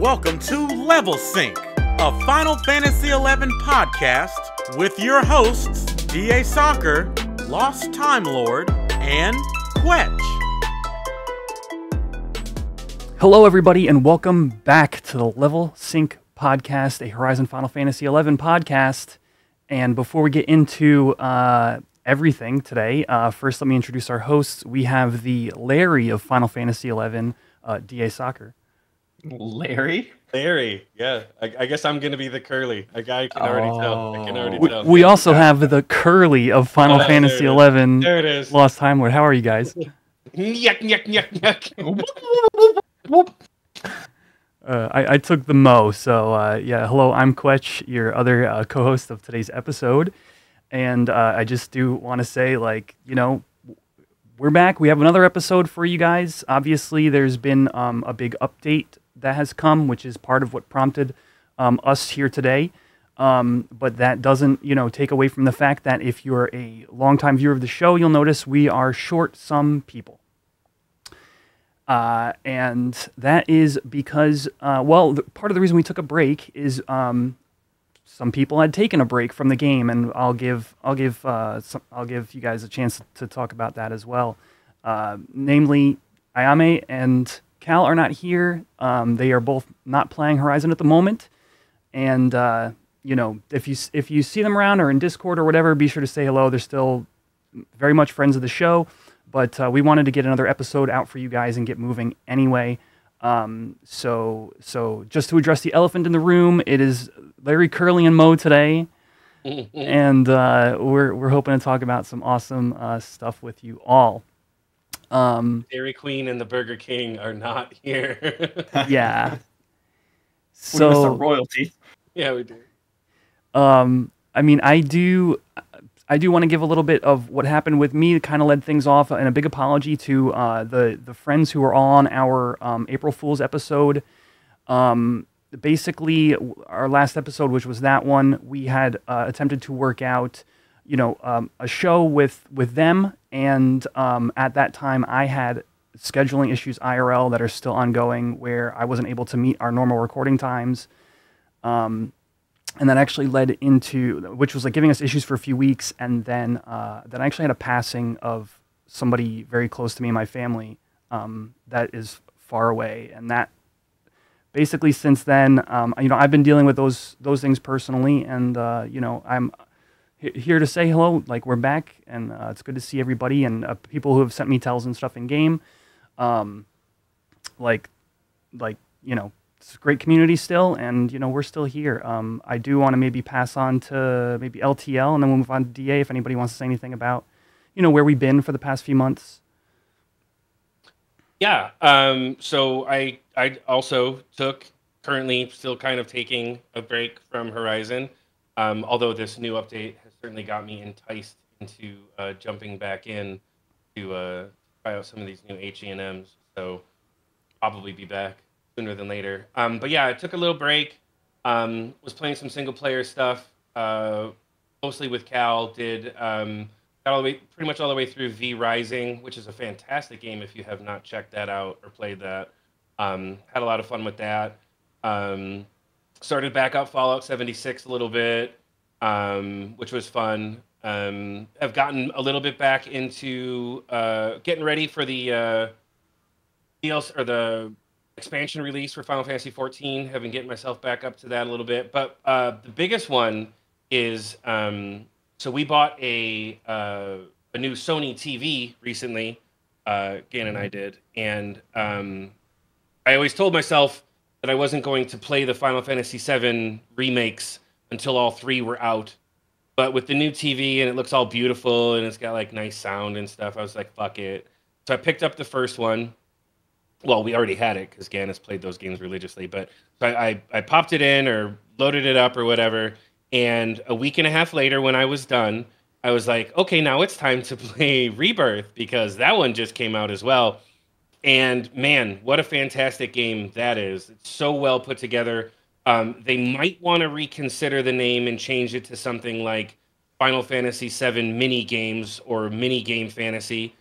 Welcome to Level Sync, a Final Fantasy XI podcast with your hosts, DA Soccer, Lost Time Lord, and Quetch. Hello, everybody, and welcome back to the Level Sync podcast, a Horizon Final Fantasy XI podcast. And before we get into everything today, first let me introduce our hosts. We have the Larry of Final Fantasy XI, DA Soccer. Larry, yeah. I guess I'm going to be the Curly. I can already tell. I can already tell. We also have the Curly of Final Fantasy XI, There it is. Lost Time Lord. How are you guys? Yuck, yuck, yuck, yuck. I took the Mo, so yeah, hello, I'm Quetch, your other co-host of today's episode, and I just do want to say, like, you know, we're back. We have another episode for you guys. Obviously, there's been a big update that has come, which is part of what prompted us here today, but that doesn't, you know, take away from the fact that if you're a longtime viewer of the show, you'll notice we are short some people. And that is because, part of the reason we took a break is some people had taken a break from the game, and I'll give you guys a chance to talk about that as well. Namely, Ayame and Cal are not here. They are both not playing Horizon at the moment, and you know, if you see them around or in Discord or whatever, be sure to say hello. They're still very much friends of the show. But we wanted to get another episode out for you guys and get moving anyway. So just to address the elephant in the room, it is Larry, Curly, and Mo today, and we're hoping to talk about some awesome stuff with you all. Dairy Queen and the Burger King are not here. Yeah. So we missed our royalty. Yeah, we do. I mean, I do want to give a little bit of what happened with me that kind of led things off, and a big apology to the friends who were on our April Fool's episode. Basically, our last episode, which was that one, we had attempted to work out, you know, a show with them, and at that time I had scheduling issues IRL that are still ongoing, where I wasn't able to meet our normal recording times. And that actually led into, which was like giving us issues for a few weeks, and then I actually had a passing of somebody very close to me and my family that is far away, and that basically since then, you know, I've been dealing with those things personally, and you know, I'm here to say hello. Like, we're back, and it's good to see everybody and people who have sent me tells and stuff in game, like you know. It's a great community still, and you know, we're still here. I do want to maybe pass on to maybe LTL, and then we'll move on to DA if anybody wants to say anything about, you know, where we've been for the past few months. Yeah. So I also currently still kind of taking a break from Horizon, although this new update has certainly got me enticed into jumping back in to try out some of these new HE&Ms. So probably be back sooner than later. But yeah, I took a little break, was playing some single player stuff, mostly with Cal, got all the way, pretty much all the way through V Rising, which is a fantastic game if you have not checked that out or played that. Had a lot of fun with that. Started back up Fallout 76 a little bit, which was fun. Have gotten a little bit back into getting ready for the DLC, or the expansion release for Final Fantasy XIV. Have been getting myself back up to that a little bit, but the biggest one is so we bought a new Sony TV recently. Gan and I did, and I always told myself that I wasn't going to play the Final Fantasy VII remakes until all three were out. But with the new TV, and it looks all beautiful, and it's got like nice sound and stuff, I was like, fuck it. So I picked up the first one. Well, we already had it because Gan has played those games religiously, but so I popped it in or loaded it up or whatever, and a week and a half later when I was done, I was like, okay, now it's time to play Rebirth, because that one just came out as well. And man, what a fantastic game that is. It's so well put together. They might want to reconsider the name and change it to something like Final Fantasy VII Mini Games or Mini Game Fantasy.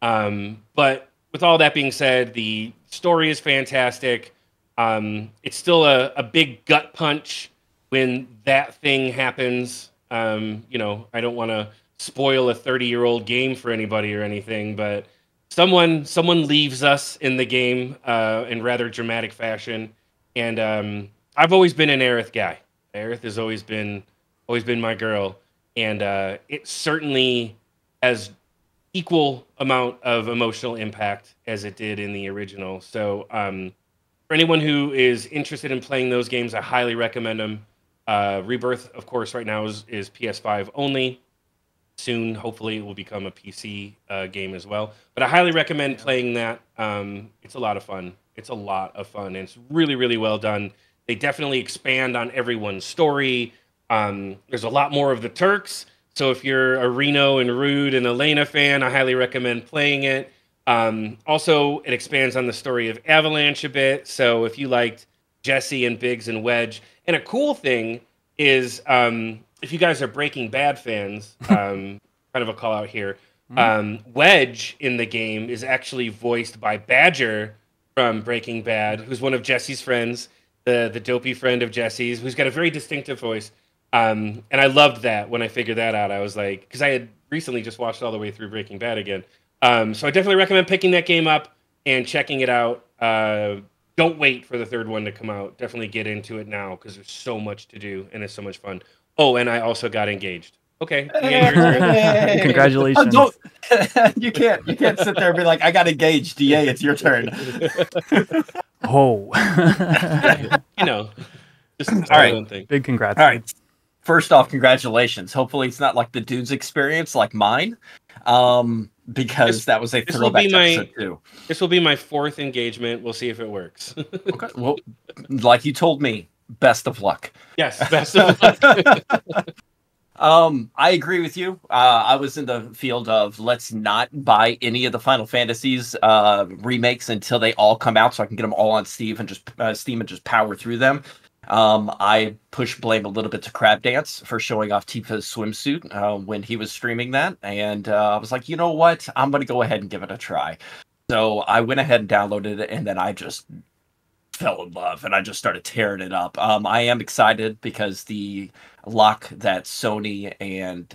But with all that being said, the story is fantastic. It's still a big gut punch when that thing happens. You know, I don't want to spoil a 30-year-old game for anybody or anything, but someone leaves us in the game in rather dramatic fashion, and I've always been an Aerith guy. Aerith has always been my girl, and it certainly has equal amount of emotional impact as it did in the original. So for anyone who is interested in playing those games, I highly recommend them. Rebirth, of course, right now is PS5 only. Soon, hopefully, it will become a PC game as well. But I highly recommend playing that. It's a lot of fun. It's a lot of fun, and it's really, really well done. They definitely expand on everyone's story. There's a lot more of the Turks. So if you're a Reno and Rude and Elena fan, I highly recommend playing it. Also, it expands on the story of Avalanche a bit. So if you liked Jesse and Biggs and Wedge, and a cool thing is, if you guys are Breaking Bad fans, kind of a call out here, Wedge in the game is actually voiced by Badger from Breaking Bad, who's one of Jesse's friends, the dopey friend of Jesse's, who's got a very distinctive voice. And I loved that when I figured that out. I was like, because I had recently just watched all the way through Breaking Bad again. So I definitely recommend picking that game up and checking it out. Don't wait for the third one to come out. Definitely get into it now because there's so much to do and it's so much fun. Oh, and I also got engaged. Okay. Hey. Congratulations. You can't sit there and be like, I got engaged. DA, it's your turn. Oh. You know, just all right. thing. Big congrats. All right. First off, congratulations. Hopefully it's not like the dude's experience like mine. Because that was a throwback episode too. This will be my 4th engagement. We'll see if it works. Okay. Well, like you told me, best of luck. Yes, best of luck. I agree with you. I was in the field of let's not buy any of the Final Fantasies remakes until they all come out, so I can get them all on Steam and just power through them. I push blame a little bit to Crab Dance for showing off Tifa's swimsuit when he was streaming that, and I was like, you know what? I'm going to go ahead and give it a try. So I went ahead and downloaded it, and then I just fell in love, and I just started tearing it up. I am excited because the lock that Sony and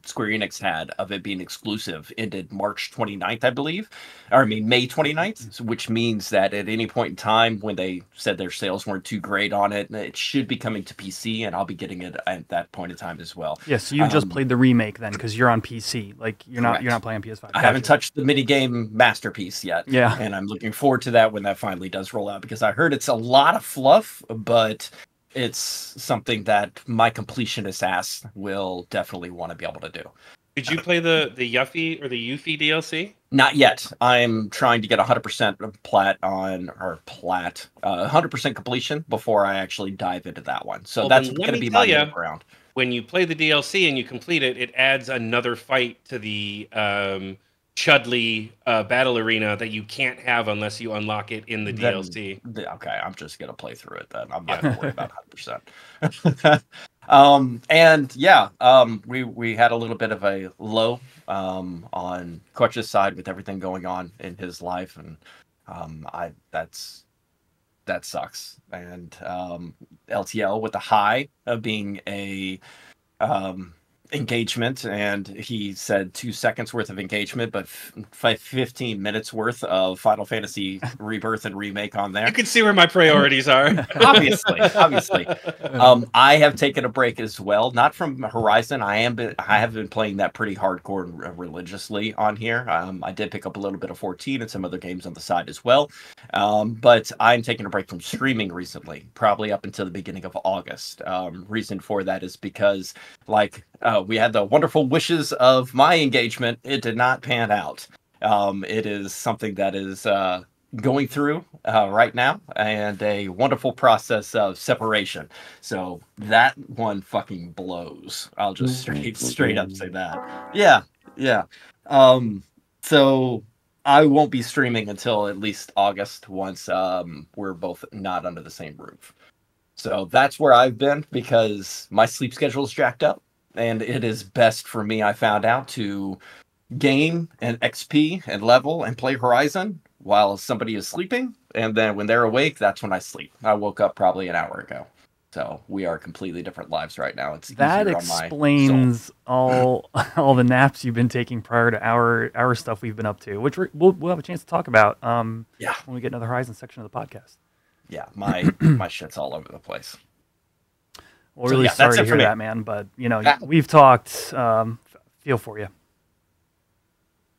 Square Enix had of it being exclusive ended March 29th, I believe. Or I mean, May 29th, which means that at any point in time when they said their sales weren't too great on it, it should be coming to PC, and I'll be getting it at that point in time as well. Yeah, so you just played the remake then, because you're on PC. Like you're not playing PS5. I haven't touched the minigame masterpiece yet. Yeah. And I'm looking forward to that when that finally does roll out, because I heard it's a lot of fluff, but it's something that my completionist ass will definitely want to be able to do. Did you play the Yuffie or the Yuffie DLC? Not yet. I'm trying to get 100% plat on, or plat, 100% completion before I actually dive into that one. So that's going to be my middle ground. When you play the DLC and you complete it, it adds another fight to the Chudley battle arena that you can't have unless you unlock it in the DLC. Okay, I'm just going to play through it then. I'm not going to worry about 100%. And yeah, we had a little bit of a low on Clutch's side with everything going on in his life, and that sucks. And LTL with the high of being a engagement, and he said 2 seconds worth of engagement, but 15 minutes worth of Final Fantasy Rebirth and Remake on there. You can see where my priorities are. obviously. I have taken a break as well, not from Horizon. I have been playing that pretty hardcore and religiously on here. I did pick up a little bit of 14 and some other games on the side as well. But I'm taking a break from streaming recently, probably up until the beginning of August. Reason for that is because, we had the wonderful wishes of my engagement. It did not pan out. It is something that is going through right now, and a wonderful process of separation. So that one fucking blows. I'll just straight up say that. Yeah. So I won't be streaming until at least August, once we're both not under the same roof. So that's where I've been, because my sleep schedule is jacked up. And it is best for me, I found out, to game and XP and level and play Horizon while somebody is sleeping, and then when they're awake, that's when I sleep. I woke up probably an hour ago. So we are completely different lives right now. It's that explains all the naps you've been taking prior to our stuff we've been up to, which we'll have a chance to talk about when we get into the Horizon section of the podcast. Yeah, my shit's all over the place. Well, really sorry to hear that, man. But we've talked. Feel for you.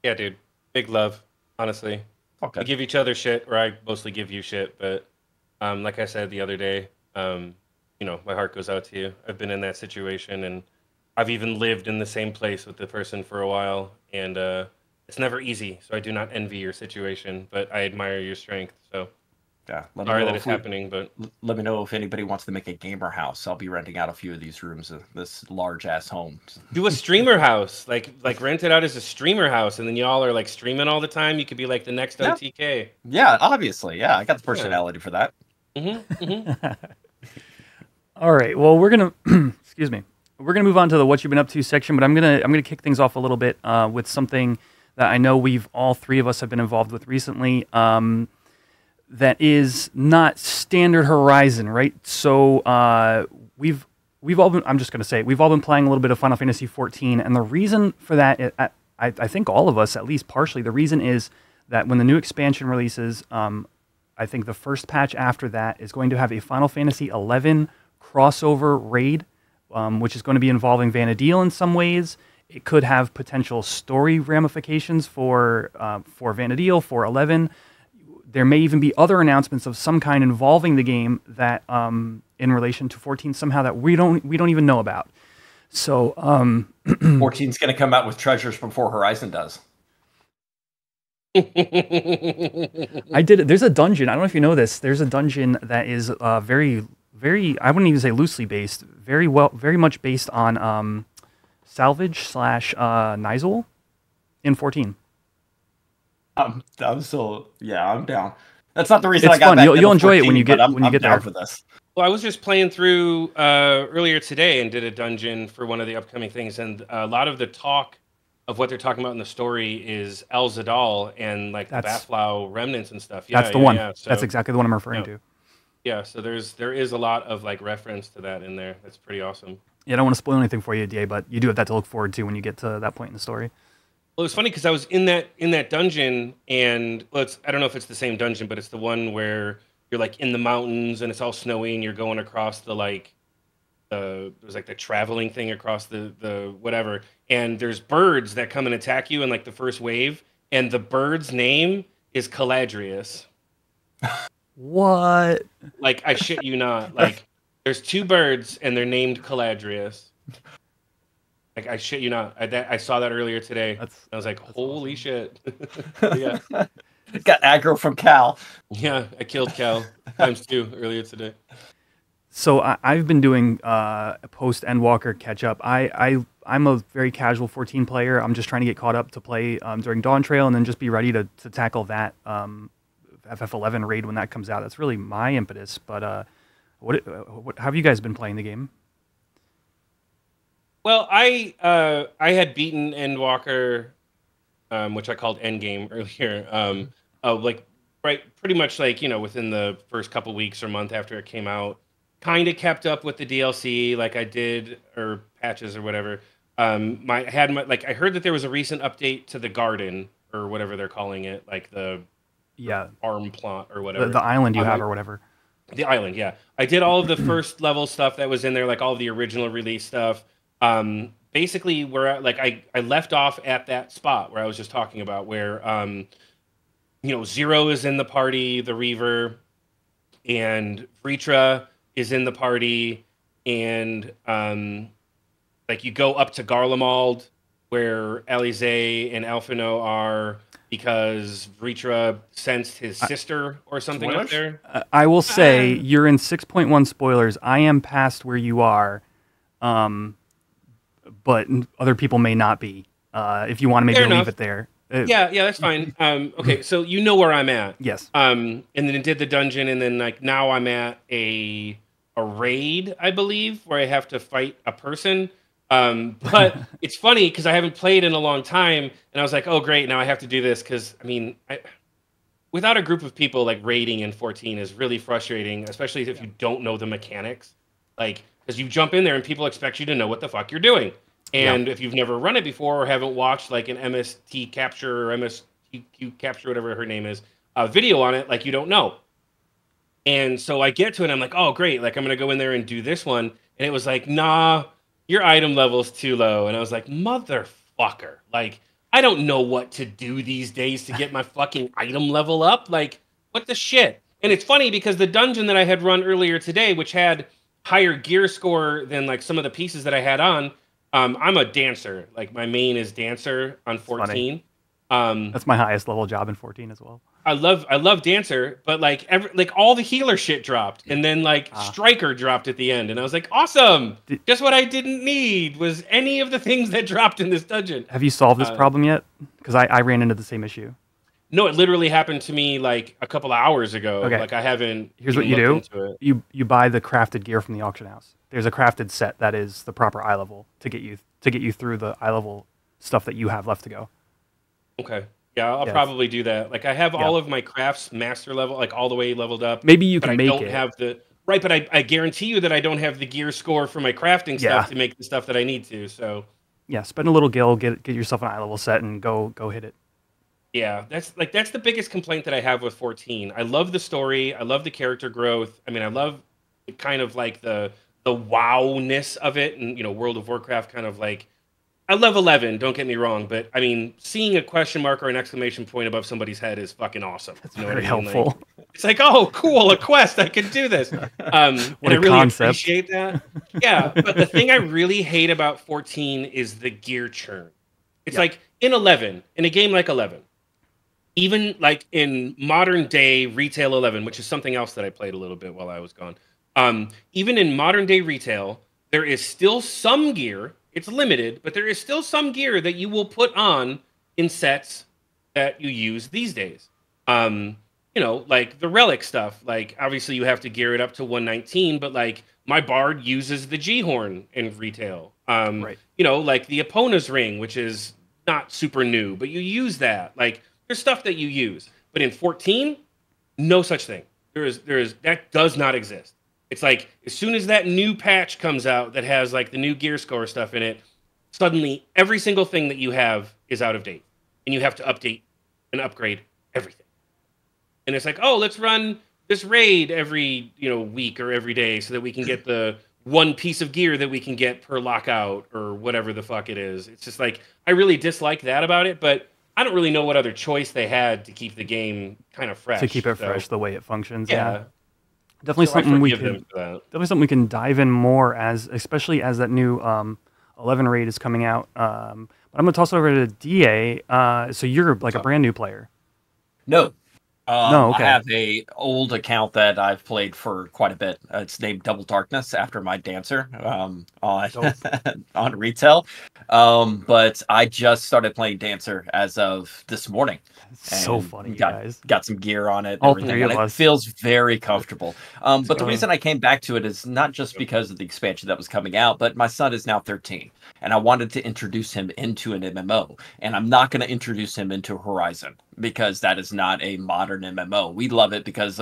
Yeah, dude. Big love, honestly. Okay. We give each other shit, or I mostly give you shit. But like I said the other day, my heart goes out to you. I've been in that situation, and I've even lived in the same place with the person for a while, and it's never easy. So I do not envy your situation, but I admire your strength. So yeah, sorry that it's happening, but let me know if anybody wants to make a gamer house. I'll be renting out a few of these rooms, this large ass home. Do a streamer house, like rent it out as a streamer house, and then y'all are like streaming all the time. You could be like the next OTK. Yeah, obviously, yeah, I got the personality for that. All right. Well, we're gonna excuse me. We're gonna move on to the what you've been up to section, but I'm gonna kick things off a little bit with something that I know all three of us have been involved with recently. That is not standard Horizon, right? So we've all been. I'm just gonna say we've all been playing a little bit of Final Fantasy XIV, and the reason for that, I think all of us, at least partially, the reason is that when the new expansion releases, I think the first patch after that is going to have a Final Fantasy XI crossover raid, which is going to be involving Vana'diel in some ways. It could have potential story ramifications for Vana'diel, for 11. There may even be other announcements of some kind involving the game that, in relation to 14, somehow that we don't even know about. So 14's going to come out with treasures before Horizon does. There's a dungeon. I don't know if you know this. There's a dungeon that is very, I wouldn't even say loosely based, very much based on salvage / Nyzul in 14. I'm down. That's not the reason it's I got fun. back You'll enjoy 14, it when you get there. For this. Well, I was just playing through earlier today and did a dungeon for one of the upcoming things, and a lot of the talk of what they're talking about in the story is El Zadal and like the Baflau remnants and stuff. Yeah, that's the one. Yeah. So, that's exactly the one I'm referring to. Yeah, so there is a lot of like reference to that in there. That's pretty awesome. Yeah, I don't want to spoil anything for you, DA, but you do have that to look forward to when you get to that point in the story. Well, it's funny because I was in that dungeon, and I don't know if it's the same dungeon, but it's the one where you're like in the mountains and it's all snowy and you're going across there's like the traveling thing across the whatever, and there's birds that come and attack you in like the first wave, and the bird's name is Caladrius. What? Like, I shit you not. Like, there's two birds and they're named Caladrius. Like, I shit you not. I saw that earlier today. I was like, holy awesome. Shit. Yeah. Got aggro from Cal. Yeah, I killed Cal ×2 earlier today. So I've been doing post Endwalker catch up. I'm a very casual 14 player. I'm just trying to get caught up to play during Dawn Trail and then just be ready to tackle that FF11 raid when that comes out. That's really my impetus. But what have you guys been playing the game? Well, I had beaten Endwalker, which I called Endgame earlier. Pretty much like within the first couple weeks or month after it came out. Kind of kept up with the DLC like I did, or patches or whatever. I heard that there was a recent update to the garden or whatever they're calling it, like the farm plot or whatever. The island you have or whatever. The island, yeah. I did all of the first level stuff that was in there, like all of the original release stuff. Basically, where I left off at that spot where I was just talking about, where Zero is in the party, the Reaver, and Vritra is in the party, and you go up to Garlemald where Alize and Alphino are, because Vritra sensed his sister or something up there. I will say you're in 6.1 spoilers. I am past where you are, but other people may not be. If you want to maybe leave it there. Yeah, that's fine. Okay, so you know where I'm at. Yes. And then did the dungeon, and then now I'm at a raid, I believe, where I have to fight a person. But it's funny because I haven't played in a long time, and I was like, oh great, now I have to do this because without a group of people, like raiding in 14 is really frustrating, especially if you don't know the mechanics. Like, because you jump in there and people expect you to know what the fuck you're doing. And if you've never run it before or haven't watched like an MST capture or MSTQ capture, whatever her name is, video on it, like you don't know. And so I get to it, and I'm like, oh, great. Like, I'm going to go in there and do this one. And it was like, nah, your item level's too low. And I was like, motherfucker. Like, I don't know what to do these days to get my fucking item level up. Like, what the shit? And it's funny because the dungeon that I had run earlier today, which had higher gear score than like some of the pieces that I had on, I'm a dancer. Like, my main is dancer on 14. That's my highest level job in 14 as well. I love dancer, but like all the healer shit dropped, and then like striker dropped at the end, and I was like, awesome! Just what I didn't need was any of the things that dropped in this dungeon. Have you solved this problem yet? Because I ran into the same issue. No, it literally happened to me like a couple of hours ago. Okay. Like I haven't. Here's what you do: you buy the crafted gear from the auction house. There's a crafted set that is the proper eye level to get you through the eye level stuff that you have left to go. Okay. Yeah, I'll probably do that. Like I have all of my crafts master level, like all the way leveled up. Maybe you can but make I don't have the right, but I guarantee you that I don't have the gear score for my crafting stuff to make the stuff that I need to. So yeah, spend a little gil, get yourself an eye level set, and go hit it. Yeah, that's the biggest complaint that I have with 14. I love the story. I love the character growth. I mean, I love kind of like the wow-ness of it, and World of Warcraft kind of like. I love 11, don't get me wrong, but I mean, seeing a question mark or an exclamation point above somebody's head is fucking awesome. That's very helpful. Like, it's like, oh, cool, a quest, I can do this. And I really appreciate that. Yeah, but the thing I really hate about 14 is the gear churn. It's like in 11, in a game like 11, even like in modern day retail 11, which is something else that I played a little bit while I was gone. Even in modern day retail, there is still some gear. It's limited, but there is still some gear that you will put on in sets that you use these days. Like the relic stuff. Like obviously you have to gear it up to 119, but like my bard uses the G-horn in retail. Right. Like the Epona's ring, which is not super new, but you use that. Like there's stuff that you use. But in 14, no such thing. There is that does not exist. It's like as soon as that new patch comes out that has like the new gear score stuff in it, suddenly every single thing that you have is out of date, and you have to update and upgrade everything. And it's like, oh, let's run this raid every week or every day so that we can get the one piece of gear that we can get per lockout or whatever the fuck it is. It's just like I really dislike that about it, but I don't really know what other choice they had to keep the game kind of fresh. To keep it fresh the way it functions. Yeah. Definitely something we can dive in more especially as that new 11 raid is coming out. But I'm gonna toss it over to DA. So you're like a brand new player. No. No, okay. I have a old account that I've played for quite a bit. It's named Double Darkness after my dancer on on retail. But I just started playing Dancer as of this morning. So funny, guys. Got some gear on it. All three of us. It feels very comfortable. But the reason I came back to it is not just because of the expansion that was coming out, but my son is now 13, and I wanted to introduce him into an MMO. And I'm not going to introduce him into Horizon because that is not a modern MMO. We love it because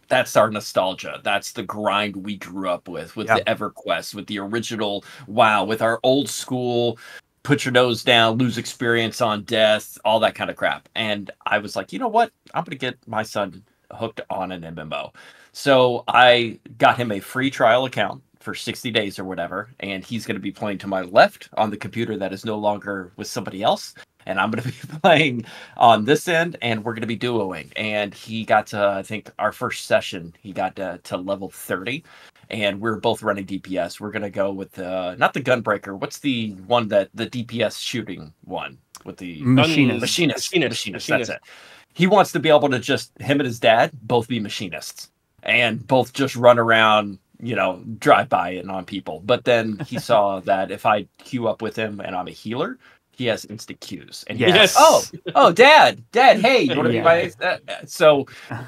that's our nostalgia. That's the grind we grew up with the EverQuest, with the original WoW, with our old school put your nose down, lose experience on death, all that kind of crap. And I was like, you know what? I'm going to get my son hooked on an MMO. So I got him a free trial account for 60 days or whatever, and he's going to be playing to my left on the computer that is no longer with somebody else. And I'm going to be playing on this end, and we're going to be duoing. And he got to, I think, our first session, he got to level 30. And we're both running DPS. We're going to go with not the Gunbreaker. What's the one that the DPS shooting one with the Machinist. That's it. He wants to be able to just, him and his dad, both be machinists and both just run around, drive by and on people. But then he saw that if I queue up with him and I'm a healer, he has instant queues. And he's like, oh, Dad, hey, you want to be my... So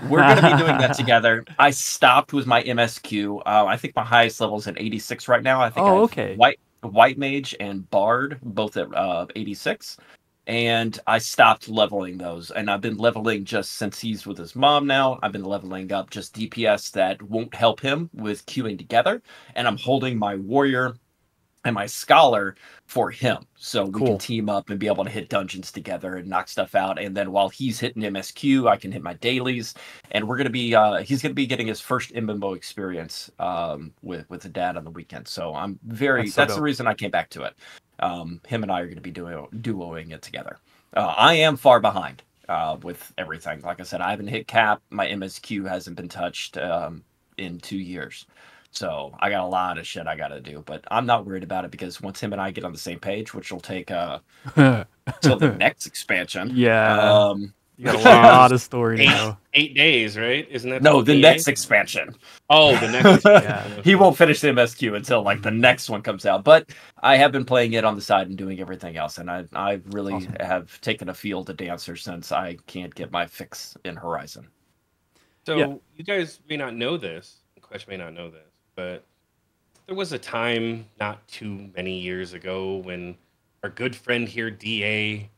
we're going to be doing that together. I stopped with my MSQ. I think my highest level is at 86 right now. I think okay. White Mage and Bard, both at 86. and I stopped leveling those. And I've been leveling just since he's with his mom now. I've been leveling up just DPS that won't help him with queuing together. And I'm holding my warrior and my scholar for him. So we can team up and be able to hit dungeons together and knock stuff out. And then while he's hitting MSQ, I can hit my dailies. And we're going to be, he's going to be getting his first MMO experience with the dad on the weekend. So I'm that's the reason I came back to it. Him and I are going to be duoing it together. I am far behind with everything. Like I said, I haven't hit cap. My MSQ hasn't been touched in 2 years. So I got a lot of shit I got to do, but I'm not worried about it because once him and I get on the same page, which will take till the next expansion. Yeah. You got a lot of story now. 8 days, right? Isn't that the next expansion? Oh, the next expansion. He won't finish the MSQ until like the next one comes out. But I have been playing it on the side and doing everything else, and I really have taken a field to Dancer since I can't get my fix in Horizon. So you guys may not know this, Quest may not know this, but there was a time not too many years ago when our good friend here, DA,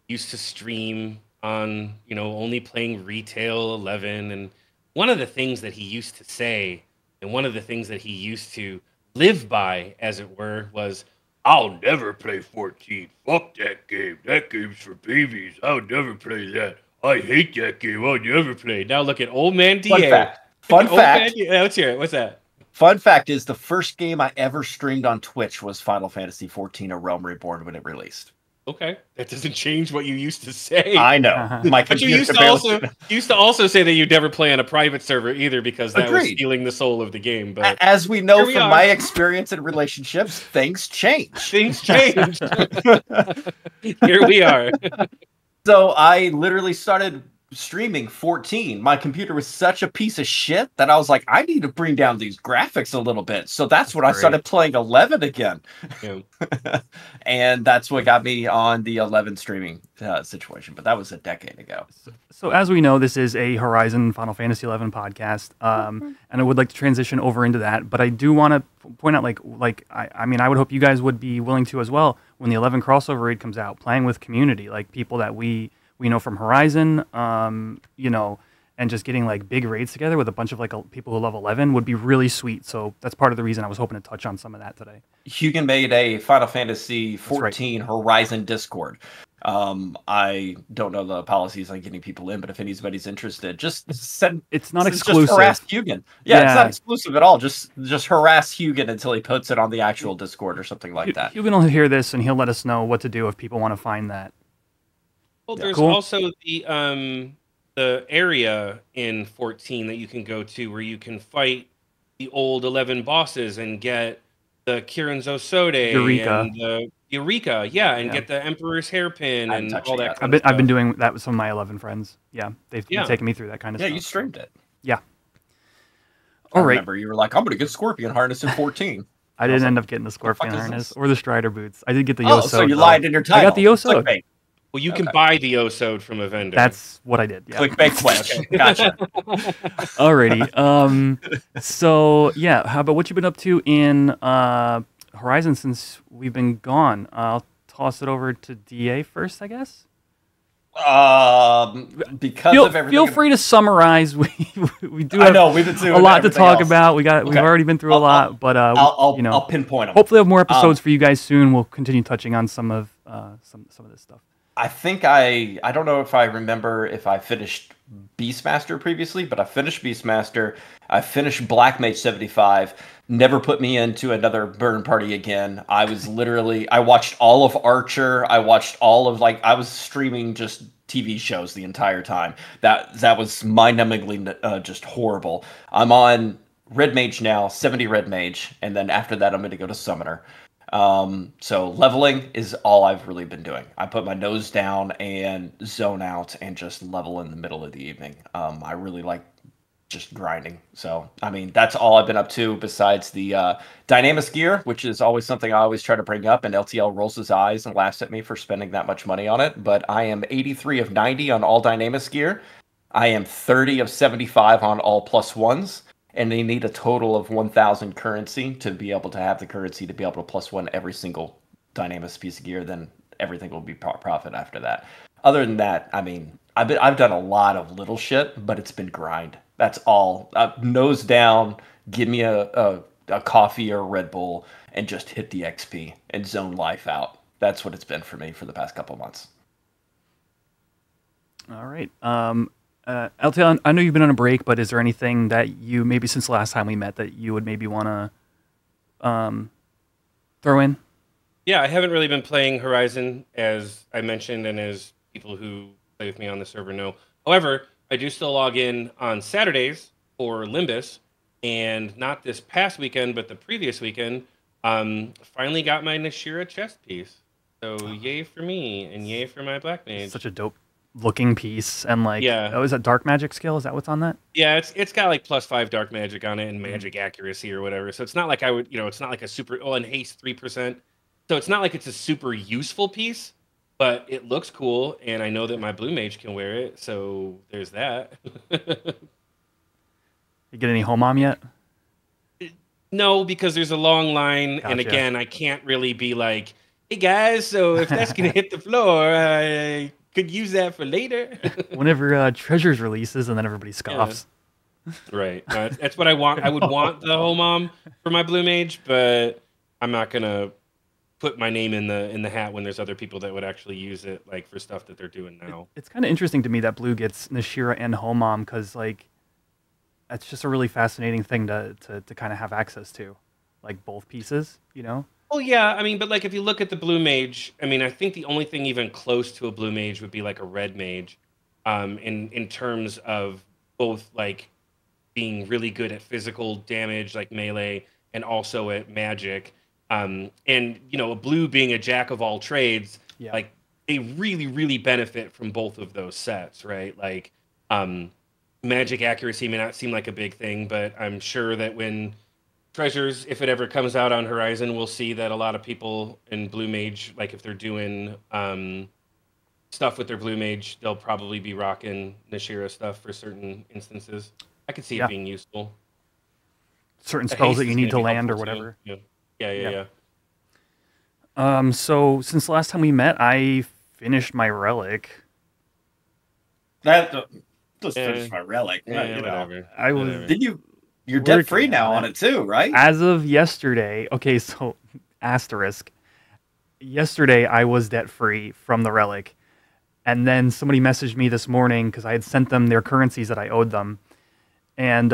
used to stream on, only playing Retail 11. And one of the things that he used to say, and one of the things that he used to live by, as it were, was, "I'll never play 14. Fuck that game. That game's for babies. I'll never play that. I hate that game. I'll never play." Now look at old man DA. Fun fact. Let's hear it. What's that? Fun fact is the first game I ever streamed on Twitch was Final Fantasy XIV: A Realm Reborn when it released. Okay, that doesn't change what you used to say. I know. But you used to also say that you'd never play on a private server either because that was stealing the soul of the game. But as we know from my experience in relationships, things change. Things change. Here we are. So I literally started streaming 14. My computer was such a piece of shit that I was like, I need to bring down these graphics a little bit. So that's when I started playing 11 again. Yeah. And that's what got me on the 11 streaming situation. But that was a decade ago. So as we know, this is a Horizon Final Fantasy 11 podcast. And I would like to transition over into that. But I do want to point out, I mean, I would hope you guys would be willing to as well when the 11 crossover raid comes out, playing with community, like people that we know from Horizon, and just getting like big raids together with a bunch of people who love 11 would be really sweet. So that's part of the reason I was hoping to touch on some of that today. Hugan made a Final Fantasy 14 Horizon Discord. I don't know the policies on getting people in, but if anybody's interested, just send. It's not exclusive. Just harass Hugan. Yeah, it's not exclusive at all. Just harass Hugan until he puts it on the actual Discord or something like that. Hugan will hear this and he'll let us know what to do if people want to find that. Well, there's also the area in 14 that you can go to where you can fight the old 11 bosses and get the Kirin Zosode and the Eureka, and get the Emperor's Hairpin and all that. I've been doing that with some of my 11 friends. Yeah, they've been taking me through that kind of stuff. Yeah, you streamed it. Yeah. I remember you were like, I'm going to get Scorpion Harness in 14. I didn't end up getting the Scorpion Harness or the Strider boots. I did get the Yosode. So you lied in your title. I got the Yosode. Clickbait. Well, you can buy the Yosode from a vendor. That's what I did. Yeah. Clickbait question. Gotcha. Alrighty. So yeah, how about what you've been up to in Horizon since we've been gone? I'll toss it over to DA first, I guess. Feel free to summarize. We do. I know we've been doing a lot to talk about. We've already been through a lot, but I'll pinpoint them. Hopefully, we'll have more episodes for you guys soon. We'll continue touching on some of this stuff. I think I don't know if I remember if I finished Beastmaster previously, but I finished Beastmaster. I finished Black Mage 75. Never put me into another burn party again. I watched all of Archer. I watched all of I was streaming just TV shows the entire time. That was mind-numbingly just horrible. I'm on Red Mage now, 70 Red Mage, and then after that I'm going to go to Summoner. So leveling is all I've really been doing. I put my nose down and zone out and just level in the middle of the evening. I really like just grinding. So, I mean, that's all I've been up to besides the Dynamis gear, which is always something I always try to bring up, and LTL rolls his eyes and laughs at me for spending that much money on it. But I am 83 of 90 on all Dynamis gear. I am 30 of 75 on all +1s. And they need a total of 1,000 currency to be able to have the currency to be able to +1 every single Dynamis piece of gear. Then everything will be profit after that. Other than that, I mean, I've done a lot of little shit, but it's been grind. That's all. Nose down. Give me a coffee or a Red Bull and just hit the XP and zone life out. That's what it's been for me for the past couple months. All right. LTL, I know you've been on a break, but is there anything that you, maybe since the last time we met, that you would maybe want to throw in? Yeah, I haven't really been playing Horizon, as I mentioned, and as people who play with me on the server know. However, I do still log in on Saturdays for Limbus, and not this past weekend, but the previous weekend, finally got my Nashira chest piece. So yay for me, and yay for my Black Mage. Such a dope looking piece, and like, yeah. Oh, is that dark magic skill? Is that what's on that? Yeah, it's got like +5 dark magic on it and magic accuracy or whatever. So it's not like I would, it's not like a super, and haste 3%. So it's not like it's a super useful piece, but it looks cool, and I know that my blue mage can wear it, so there's that. You get any Homam yet? No, because there's a long line, Gotcha. And again, I can't really be like, hey guys, so if that's gonna hit the floor, I could use that for later. Whenever Treasures releases, and then everybody scoffs. Yeah. Right. That's what I want. I would want the Homam for my blue mage, but I'm not gonna put my name in the hat when there's other people that would actually use it, like for stuff that they're doing now. It's kind of interesting to me that Blue gets Nashira and Homam, because like that's just a really fascinating thing to kind of have access to, like both pieces, Oh yeah, I mean, but like if you look at the blue mage, I mean, I think the only thing even close to a blue mage would be like a red mage, in terms of both like being really good at physical damage, like melee, and also at magic. And a blue being a jack of all trades, Yeah. like they really, really benefit from both of those sets, right? Like, magic accuracy may not seem like a big thing, but I'm sure that when Treasures, if it ever comes out on Horizon, we'll see that a lot of people in blue mage, like if they're doing stuff with their blue mage, they'll probably be rocking Nashira stuff for certain instances. I could see it being useful. Certain The spells haste that you is need gonna to be land or helpful, too. whatever. Yeah. So since the last time we met, I finished my relic. Just finish my relic. Whatever. I was Whatever. Did you? You're Working debt free now on on it too, right? as of yesterday. Okay, so asterisk. Yesterday I was debt free from the relic, and then somebody messaged me this morning because I had sent them their currencies that I owed them, and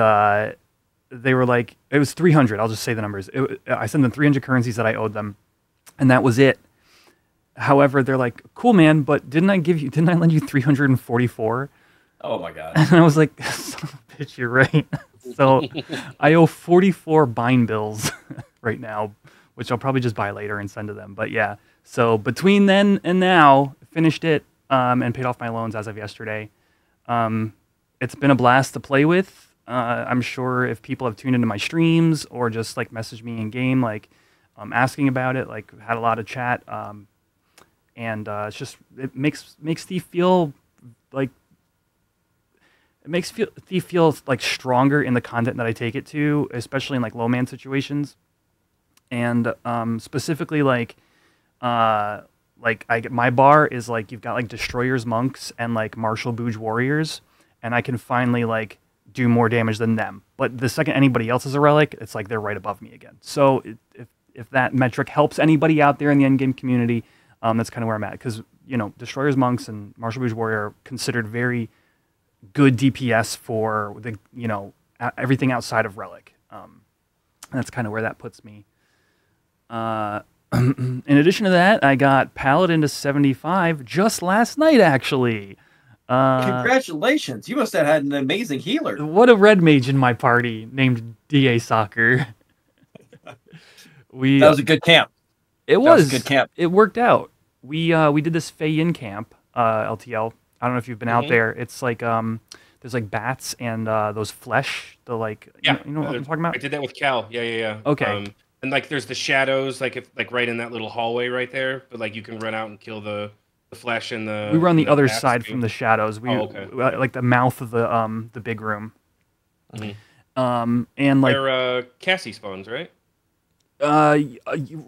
they were like, it was 300. I'll just say the numbers. I sent them 300 currencies that I owed them, and that was it. However, they're like, cool, man, but didn't I lend you 344? Oh my god. And I was like, son of a bitch, you're right. So I owe 44 bind bills right now, which I'll probably just buy later and send to them. But yeah, so between then and now, finished it and paid off my loans as of yesterday. It's been a blast to play with. I'm sure if people have tuned into my streams or just like messaged me in game, like asking about it, like had a lot of chat, and it's just it makes Thief feel like Thief feels like stronger in the content that I take it to, especially in like low man situations, and specifically like my bar is like you've got like Destroyers Monks and like Martial Booge Warriors, and I can finally like do more damage than them. But the second anybody else is a relic, it's like they're right above me again. So if that metric helps anybody out there in the endgame community, that's kind of where I'm at. Because, Destroyers Monks and Martial Booge Warrior are considered very good DPS for the, everything outside of relic. That's kind of where that puts me. In addition to that, I got Paladin to 75 just last night, actually. Congratulations! You must have had an amazing healer. What a red mage in my party named DA Soccer. That was a good camp. It was a good camp. It worked out. We did this Fei Yin camp, LTL. I don't know if you've been out there. It's like there's like bats and those flesh. The like you know what I'm talking about. I did that with Cal. Yeah. Okay. And like there's the shadows, like right in that little hallway right there. But like you can run out and kill the flesh and the. We were on the other bats side too. from the shadows. Like the mouth of the big room. Mm-hmm. And like where Cassie spawns, right?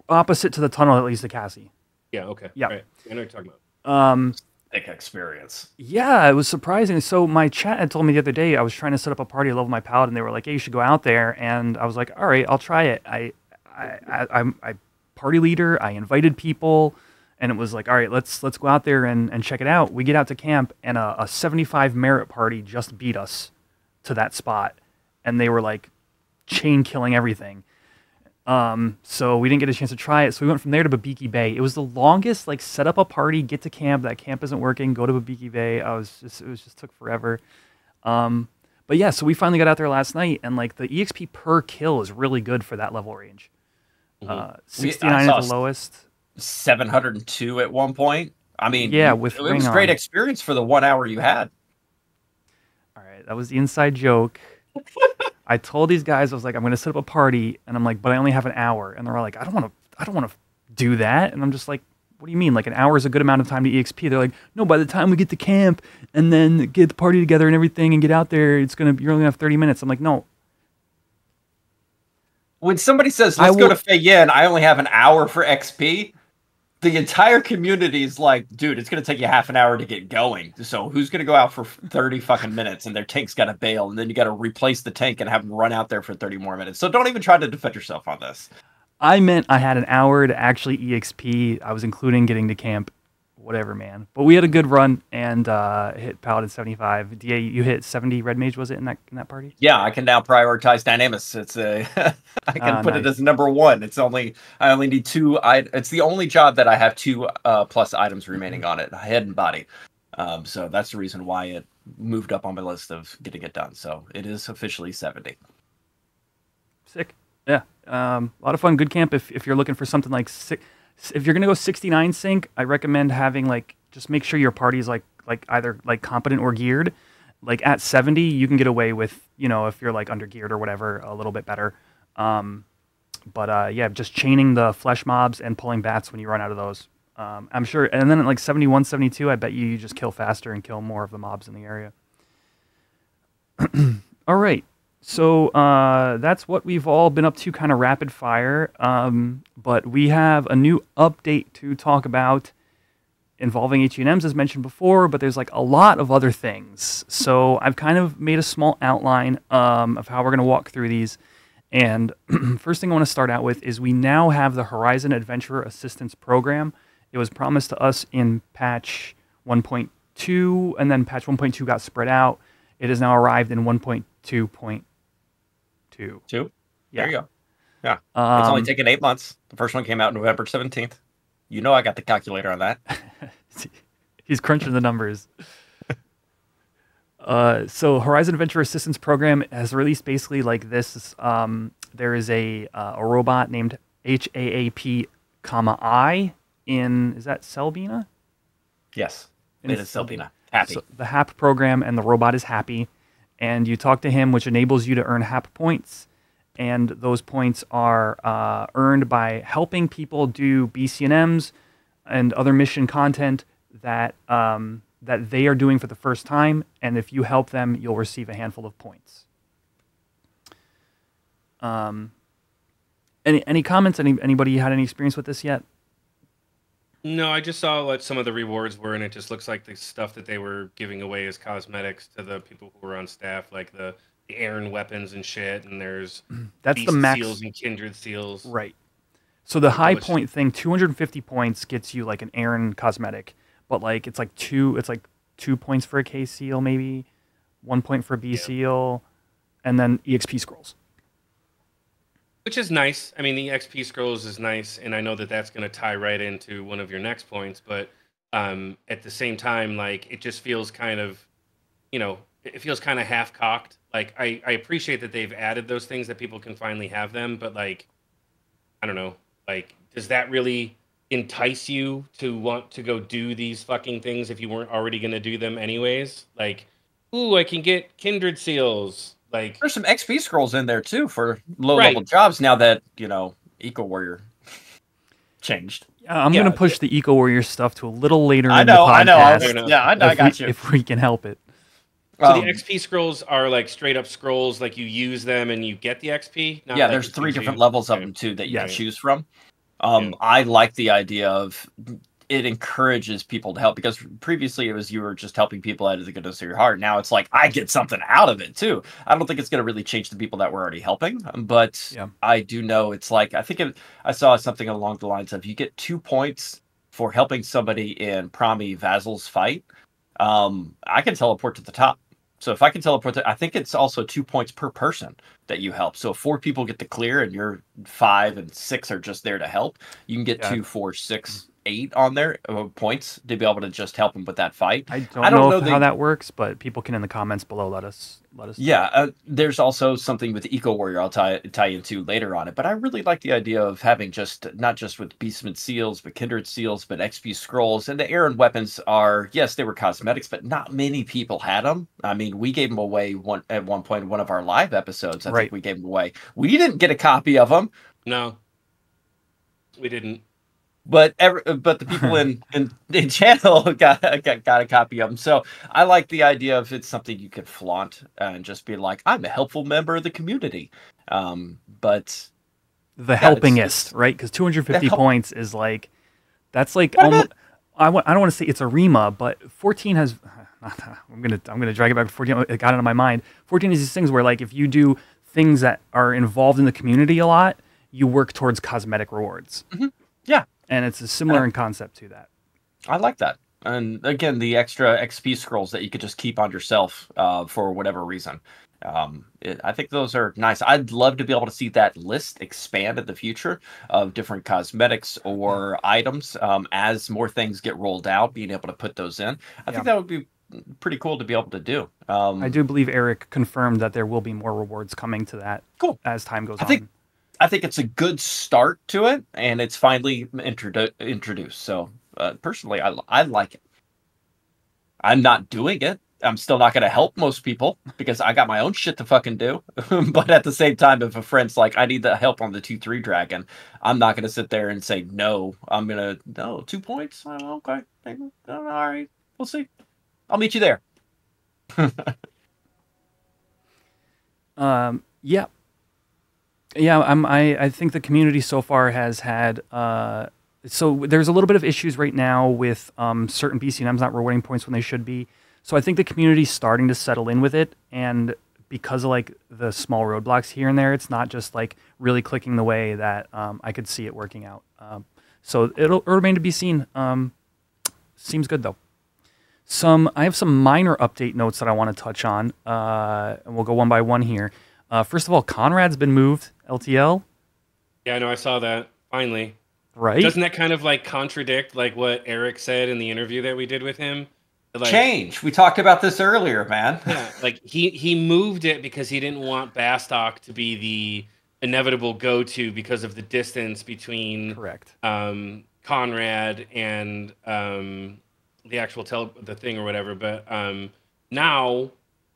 opposite to the tunnel that leads to Cassie. Yeah. Okay. Yeah. Right. I know what you're talking about. Thick experience. Yeah, it was surprising. So my chat had told me the other day I was trying to set up a party to level my paladin. They were like, "Hey, you should go out there," and I was like, "All right, I'll try it." I party leader. I invited people, and it was like, "All right, let's go out there and check it out." We get out to camp, and a 75 merit party just beat us to that spot, and they were like chain killing everything. So we didn't get a chance to try it. So we went from there to Babiki Bay. It was the longest, like, set up a party, get to camp. That camp isn't working. Go to Babiki Bay. It just took forever. But yeah, so we finally got out there last night, and like the EXP per kill is really good for that level range. 69 at the lowest. 702 at one point. I mean, yeah, it was great experience for the 1 hour you had. All right, that was the inside joke. I told these guys, I was like, I'm going to set up a party, and I'm like, but I only have an hour, and they're like, I don't want to do that, and I'm just like, what do you mean? Like, an hour is a good amount of time to EXP? They're like, no, by the time we get to camp and then get the party together and everything and get out there, you're only gonna have 30 minutes. I'm like, no. When somebody says, let's go to Fei Yin, I only have an hour for XP, the entire community is like, dude, it's going to take you half an hour to get going. So who's going to go out for 30 fucking minutes and their tank's got to bail, and then you got to replace the tank and have them run out there for 30 more minutes. So don't even try to defend yourself on this. I meant I had an hour to actually EXP. I was including getting to camp, whatever, man. But we had a good run and hit Paladin 75. DA, you hit 70 Red Mage, was it, in that party? Yeah, I can now prioritize Dynamis. It's I can put it as number one. I only need 2. It's the only job that I have 2 plus items remaining on it, head and body. So that's the reason why it moved up on my list of getting it done. So it is officially 70. Sick. Yeah. A lot of fun. Good camp if you're looking for something like if you're gonna go 69 sync, I recommend having just make sure your party's like either competent or geared. Like at 70, you can get away with, if you're like under geared or whatever, a little bit better. But yeah, just chaining the flesh mobs and pulling bats when you run out of those. I'm sure. And then at like 71, 72, I bet you just kill faster and kill more of the mobs in the area. All right. So that's what we've all been up to, kind of rapid fire. But we have a new update to talk about involving H&Ms, as mentioned before, but there's like a lot of other things. So I've kind of made a small outline of how we're going to walk through these. And first thing I want to start out with is we now have the Horizon Adventurer Assistance Program. It was promised to us in patch 1.2, and then patch 1.2 got spread out. It has now arrived in 1.2.2. 2. Yeah. There you go. Yeah. It's only taken 8 months. The first one came out November 17th. You know I got the calculator on that. He's crunching the numbers. So Horizon Adventure Assistance Program has released basically like this. There is a robot named HAAP, I is that Selbina? Yes. It is Selbina. Happy. So the HAP program, and the robot is happy. And you talk to him, which enables you to earn HAP points. And those points are earned by helping people do BCNMs and other mission content that that they are doing for the first time. And if you help them, you'll receive a handful of points. Any comments? Anybody had any experience with this yet? No, I just saw what some of the rewards were, and it just looks like the stuff that they were giving away as cosmetics to the people who were on staff, like the Aaron weapons and shit, and there's that's the max seals and kindred seals. Right. So the high point thing, 250 points gets you like an Aaron cosmetic, but like it's like 2 points for a K seal, maybe 1 point for a B seal, and then EXP scrolls. Which is nice. I mean, the XP scrolls is nice, and I know that that's going to tie right into one of your next points, but at the same time, like, it just feels kind of, it feels kind of half-cocked. Like, I appreciate that they've added those things that people can finally have them, but, like, I don't know. Like, does that really entice you to want to go do these fucking things if you weren't already going to do them anyways? Like, ooh, I can get kindred seals. Like, there's some XP scrolls in there too for low-level jobs now that, Eco Warrior changed. I'm going to push the Eco Warrior stuff to a little later in the podcast. I got you. If we can help it. So the XP scrolls are like straight up scrolls, like you use them and you get the XP? There's 3 different levels of them too that you can choose from. I like the idea of it encourages people to help, because previously it was you were just helping people out of the goodness of your heart. Now it's like I get something out of it too. I don't think it's going to really change the people that we're already helping, but Yeah. I do know it's like I saw something along the lines of you get 2 points for helping somebody in Prami Vasal's fight. I can teleport to the top. So if I can teleport I think it's also 2 points per person that you help. So if 4 people get the clear and you're 5 and 6 are just there to help, you can get Yeah. 2, 4, 6, 8 on there points to be able to just help them with that fight. I don't know how that works, but people can in the comments below let us know. Yeah, there's also something with Eco Warrior I'll tie into later on it, but I really like the idea of having not just with Beastman seals, but Kindred seals, but XP scrolls, and the Aaron weapons are, yes, they were cosmetics, but not many people had them. I mean, we gave them away at one point in one of our live episodes. I think we gave them away. We didn't get a copy of them. No, we didn't. But the people in channel got a copy of them. So I like the idea of it's something you could flaunt and just be like, I'm a helpful member of the community. But the helpingist, right? Because 250 points is like, that's like almost. I don't want to say it's a Rima, but 14 has. I'm gonna drag it back to 14. It got out of my mind. 14 is these things where like if you do things that are involved in the community a lot, you work towards cosmetic rewards. Mm-hmm. Yeah. And it's a similar in concept to that. I like that. And again, the extra XP scrolls that you could just keep on yourself for whatever reason. I think those are nice. I'd love to be able to see that list expand in the future of different cosmetics or items as more things get rolled out, being able to put those in. I think that would be pretty cool to be able to do. I do believe Eric confirmed that there will be more rewards coming to that as time goes on. I think it's a good start to it, and it's finally introduced. So personally, I like it. I'm not doing it. I'm still not going to help most people because I got my own shit to fucking do. But at the same time, if a friend's like, I need the help on the 2-3 dragon, I'm not going to sit there and say no. I'm going to, no, 2 points? Oh, okay. All right. We'll see. I'll meet you there. Yeah. Yeah, I think the community so far has had so there's a little bit of issues right now with certain BCNMs not rewarding points when they should be. So I think the community's starting to settle in with it, and because of like the small roadblocks here and there, it's not just like really clicking the way that I could see it working out. So it'll remain to be seen. Seems good though. I have some minor update notes that I want to touch on, and we'll go one by one here. First of all, Conrad's been moved, LTL. Yeah, I know, I saw that, finally. Right? Doesn't that kind of like contradict like what Eric said in the interview that we did with him? Like, change. We talked about this earlier, man. Yeah, like he moved it because he didn't want Bastok to be the inevitable go-to because of the distance between Conrad and the actual the thing or whatever. But now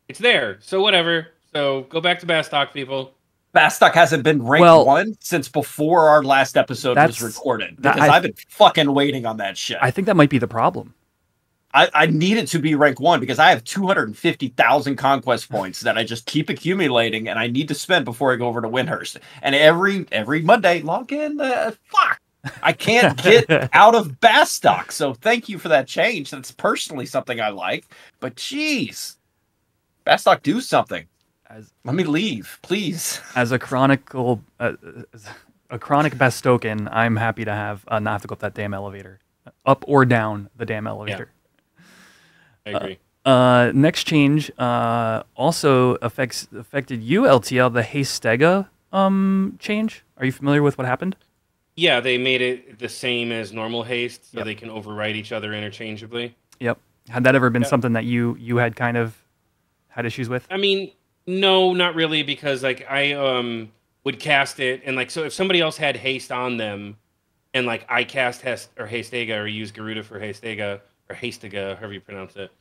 it's there, so whatever. So go back to Bastok, people. Bastok hasn't been ranked 1 since before our last episode was recorded. Because I've been fucking waiting on that shit. I think that might be the problem. I need it to be rank 1 because I have 250,000 conquest points that I just keep accumulating, and I need to spend before I go over to Windhurst. And every Monday, log in. Fuck, I can't get out of Bastok. So thank you for that change. That's personally something I like. But jeez, Bastok, do something. Let me leave, please. As a chronic Bastoken, I'm happy to have not have to go up that damn elevator, up or down the damn elevator. Yeah. I agree. Next change also affected you, LTL, the Hastega change. Are you familiar with what happened? Yeah, they made it the same as normal haste, so they can overwrite each other interchangeably. Yep. Had that ever been something that you had kind of had issues with? I mean, no, not really, because like I would cast it, and like so if somebody else had haste on them, and like I cast Hastega or use Garuda for Hastega or Hastega, however you pronounce it,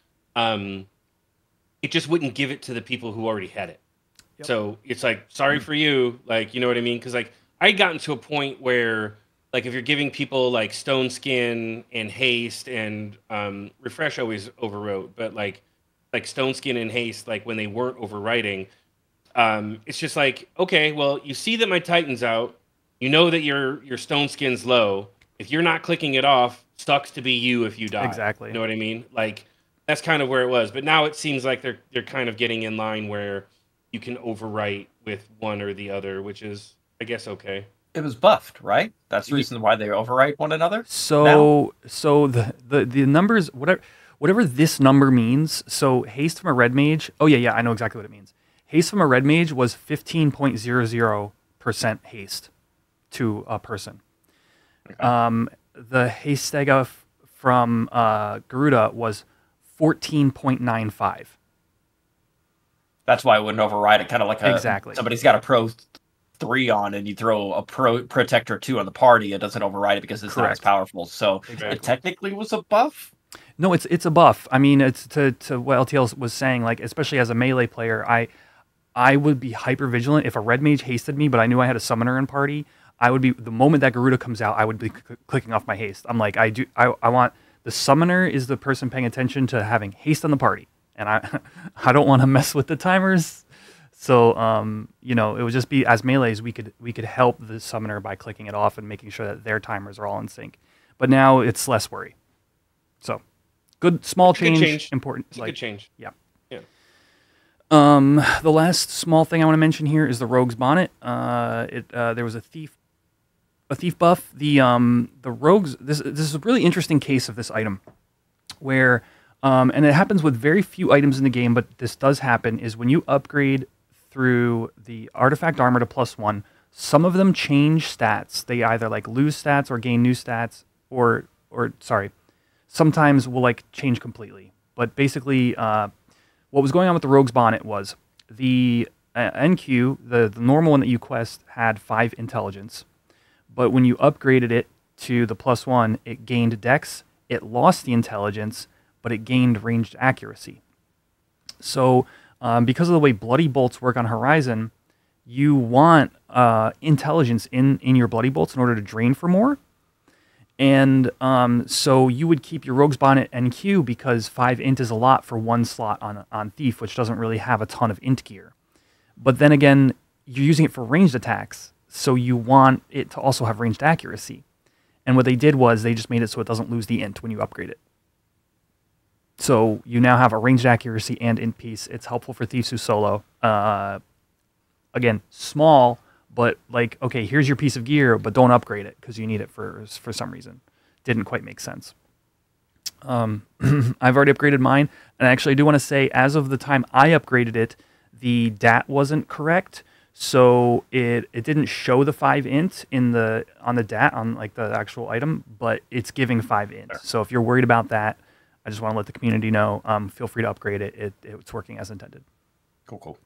it just wouldn't give it to the people who already had it. Yep. So it's like, sorry for you, like, you know what I mean? Because like I gotten to a point where like if you're giving people like Stone Skin and Haste and Refresh always overwrote, but like Stone Skin and Haste, like when they weren't overwriting, it's just like, okay, well, you see that my Titan's out, You know that your stone skin's low. If you're not clicking it off, sucks to be you if you die. Exactly. You know what I mean? Like that's kind of where it was. But now it seems like they're kind of getting in line where you can overwrite with one or the other, which is, I guess, okay. It was buffed, right? That's the reason why they overwrite one another. So the numbers, whatever this number means. So haste from a red mage. Oh yeah, I know exactly what it means. Haste from a red mage was 15.00% haste to a person. Okay. The haste stega from Garuda was 14.95. That's why I wouldn't override it. Kind of like exactly. Somebody's got a pro 3 on, and you throw a protector 2 on the party. It doesn't override it because it's not as powerful. So it technically was a buff. No, it's a buff. I mean, it's to what LTL was saying. Like, especially as a melee player, I would be hyper vigilant if a red mage hasted me, but I knew I had a summoner in party. I would be, the moment that Garuda comes out, I would be clicking off my haste. I'm like, I want the summoner is the person paying attention to having haste on the party, and I don't want to mess with the timers. So you know, it would just be as melees we could help the summoner by clicking it off and making sure that their timers are all in sync. But now it's less worry. So good small change, important. It's a good change. Yeah. Yeah. The last small thing I want to mention here is the Rogue's Bonnet. There was a thief buff. The Rogues. This is a really interesting case of this item, where and it happens with very few items in the game, but this does happen. Is when you upgrade through the artifact armor to +1, some of them change stats. They either like lose stats or gain new stats, or sometimes will like change completely. But basically, what was going on with the Rogue's Bonnet was the NQ, the normal one that you quest, had 5 intelligence. But when you upgraded it to the +1, it gained dex, it lost the intelligence, but it gained ranged accuracy. So because of the way Bloody Bolts work on Horizon, you want intelligence in your Bloody Bolts in order to drain for more. And so you would keep your Rogue's Bonnet NQ because 5 int is a lot for 1 slot on Thief, which doesn't really have a ton of int gear. But then again, you're using it for ranged attacks, so you want it to also have ranged accuracy. And what they did was they just made it so it doesn't lose the int when you upgrade it. So you now have a ranged accuracy and int piece. It's helpful for Thieves who solo. Again, small, but like, okay, here's your piece of gear, but don't upgrade it because you need it for some reason. Didn't quite make sense. I've already upgraded mine, and actually I do want to say, as of the time I upgraded it, the DAT wasn't correct, so it didn't show the 5 int on the DAT on like the actual item, but it's giving 5 int. So if you're worried about that, I just want to let the community know. Feel free to upgrade it. It's working as intended. Cool.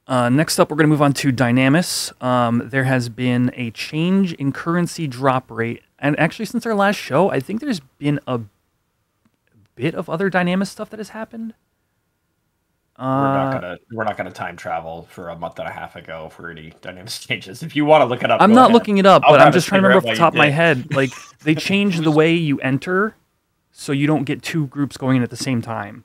Next up, we're going to move on to Dynamis. There has been a change in currency drop rate, and actually since our last show, I think there's been a bit of other Dynamis stuff that has happened. We're not gonna time travel for a month and a half ago for any Dynamis changes. If you want to look it up, I'm not looking it up, but I'm just trying to remember off the top of my did. head. Like they changed the way you enter, so you don't get 2 groups going in at the same time.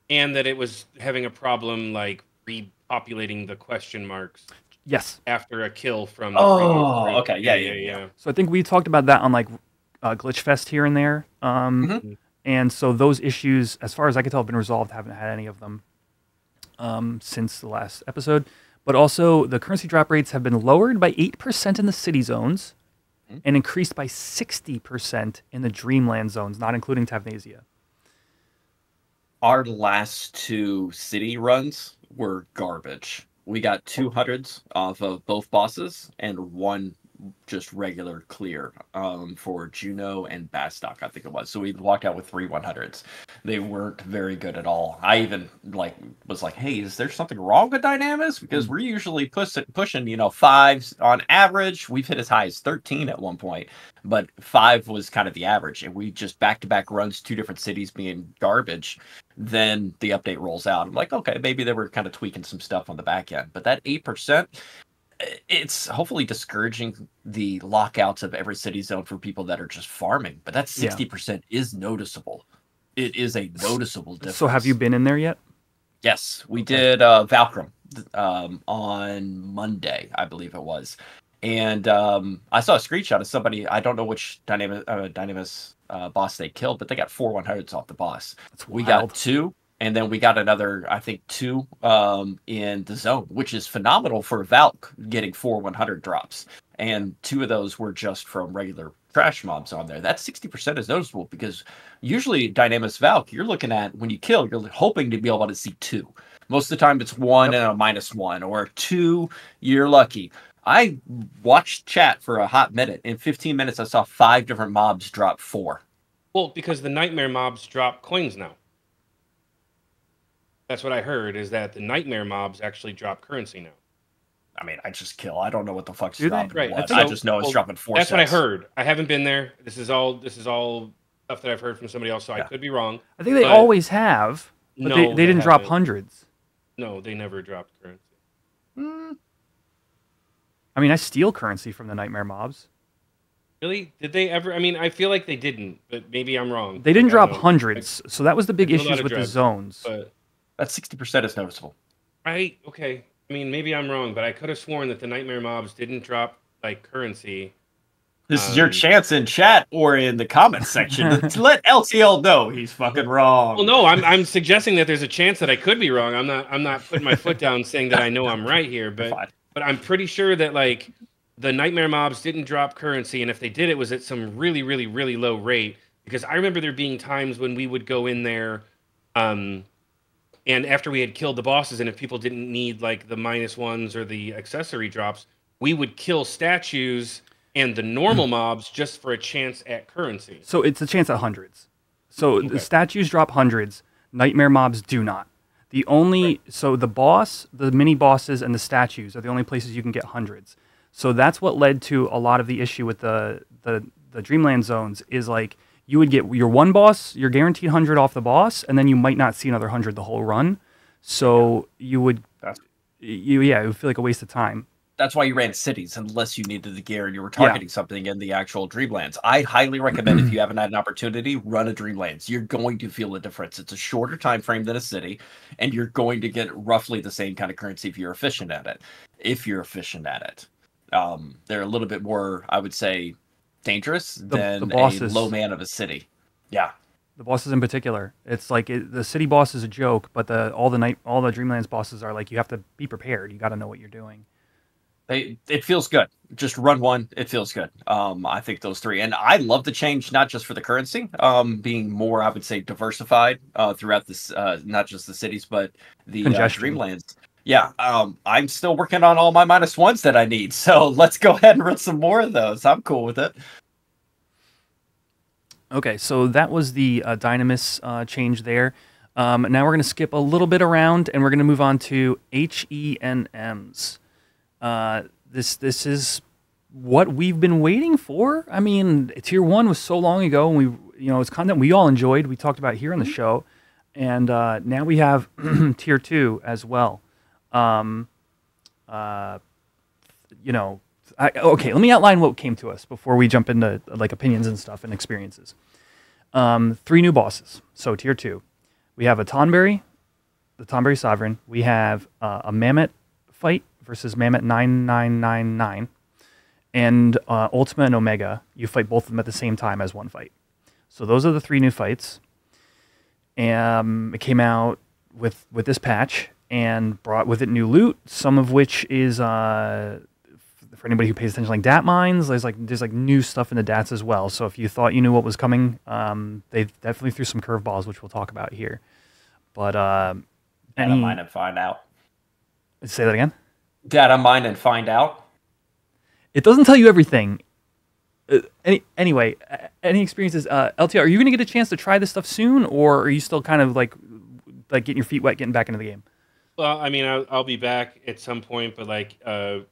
And that it was having a problem like repopulating the question marks. Yes. After a kill from the Oh, previous okay. group. Yeah. So I think we talked about that on like Glitch Fest here and there. And so those issues, as far as I can tell, have been resolved. Haven't had any of them since the last episode. But also, the currency drop rates have been lowered by 8% in the city zones and increased by 60% in the Dreamland zones, not including Tavnasia. Our last 2 city runs were garbage. We got 200s off of both bosses and 1 just regular clear for Juno and Bastock, I think it was. So we walked out with 3 100s. They weren't very good at all. I even was like, hey, is there something wrong with Dynamis? Because we're usually pushing 5s on average. We've hit as high as 13 at one point, but 5 was kind of the average. And we just back-to-back runs, 2 different cities being garbage. Then the update rolls out. I'm like, okay, maybe they were kind of tweaking some stuff on the back end. But that 8%, it's hopefully discouraging the lockouts of every city zone for people that are just farming. But that 60% is noticeable. It is a noticeable difference. So have you been in there yet? Yes, we did Valkyrie on Monday, I believe it was. And I saw a screenshot of somebody, I don't know which Dynamis boss they killed, but they got 4 100s off the boss. That's We wild. got 2, and then we got another, I think, 2 in the zone, which is phenomenal for Valk getting 4 100 drops. And 2 of those were just from regular trash mobs on there. That 60% is noticeable because usually Dynamis Valk, you're looking at when you kill, you're hoping to be able to see 2. Most of the time it's 1 and a -1, or 2, you're lucky. I watched chat for a hot minute. In 15 minutes, I saw 5 different mobs drop 4. Well, because the nightmare mobs drop coins now. That's what I heard, is that the nightmare mobs actually drop currency now. I mean, I just kill. I don't know what the fuck's Do they? dropping Right. was. So- I just know it's well, dropping 4 That's what I cents. heard. I haven't been there. This is all stuff that I've heard from somebody else, so I Yeah. could be wrong. I think they But- always have, but No, they didn't drop haven't. hundreds. No, they never dropped currency. I mean, I steal currency from the nightmare mobs. Really? Did they ever? I mean, I feel like they didn't, but maybe I'm wrong. They didn't I don't drop know. hundreds, so that was the big I do a lot issues of with the drugs, zones. But That 60% is noticeable. okay. I mean, maybe I'm wrong, but I could have sworn that the nightmare mobs didn't drop like currency. This is your chance in chat or in the comments section to let LTL know he's fucking wrong. Well, no, I'm suggesting that there's a chance that I could be wrong. I'm not putting my foot down saying that I know I'm right here, Fine. but I'm pretty sure that like the nightmare mobs didn't drop currency, and if they did, it was at some really, really, really low rate. Because I remember there being times when we would go in there, and after we had killed the bosses, and if people didn't need like the -1s or the accessory drops, we would kill statues and the normal mobs just for a chance at currency. So it's a chance at hundreds. So the statues drop hundreds. Nightmare mobs do not. So the boss, the mini bosses, and the statues are the only places you can get hundreds. So that's what led to a lot of the issue with the Dreamland zones. Is like you would get your one boss, you're guaranteed 100 off the boss, and then you might not see another 100 the whole run. So you would, it would feel like a waste of time. That's why you ran cities unless you needed the gear and you were targeting something in the actual Dreamlands. I highly recommend if you haven't had an opportunity, run a Dreamlands. You're going to feel the difference. It's a shorter time frame than a city, and you're going to get roughly the same kind of currency if you're efficient at it. They're a little bit more, I would say, dangerous than a bosses. low man of a city. Yeah. The bosses in particular, it's like the city boss is a joke, but all the Dreamlands bosses are like you have to be prepared. You got to know what you're doing. It feels good. Just run one. It feels good. I think those 3, and I love the change, not just for the currency, being more, I would say, diversified throughout this, not just the cities, but the Dreamlands. Yeah. I'm still working on all my -1s that I need, so let's go ahead and run some more of those. I'm cool with it. Okay, so that was the Dynamis change there. Now we're going to skip a little bit around, and we're going to move on to HENMs. This is what we've been waiting for. I mean, Tier 1 was so long ago, and it's content we all enjoyed. We talked about here on the show, and now we have Tier 2 as well. Okay, let me outline what came to us before we jump into like opinions and stuff and experiences. 3 new bosses. So Tier 2, we have a Tonberry, the Tonberry Sovereign. We have a Mammoth fight versus Mammoth 9999, and Ultima and Omega. You fight both of them at the same time as one fight. So those are the 3 new fights. It came out with this patch and brought with it new loot, some of which is for anybody who pays attention, like DAT mines. There's new stuff in the DATs as well. So if you thought you knew what was coming, they definitely threw some curveballs, which we'll talk about here. But Data mine and find out. Say that again. Data mine and find out. It doesn't tell you everything. Anyway, any experiences? LTR, are you going to get a chance to try this stuff soon, or are you still kind of like getting your feet wet, getting back into the game? Well, I mean, I'll be back at some point, but like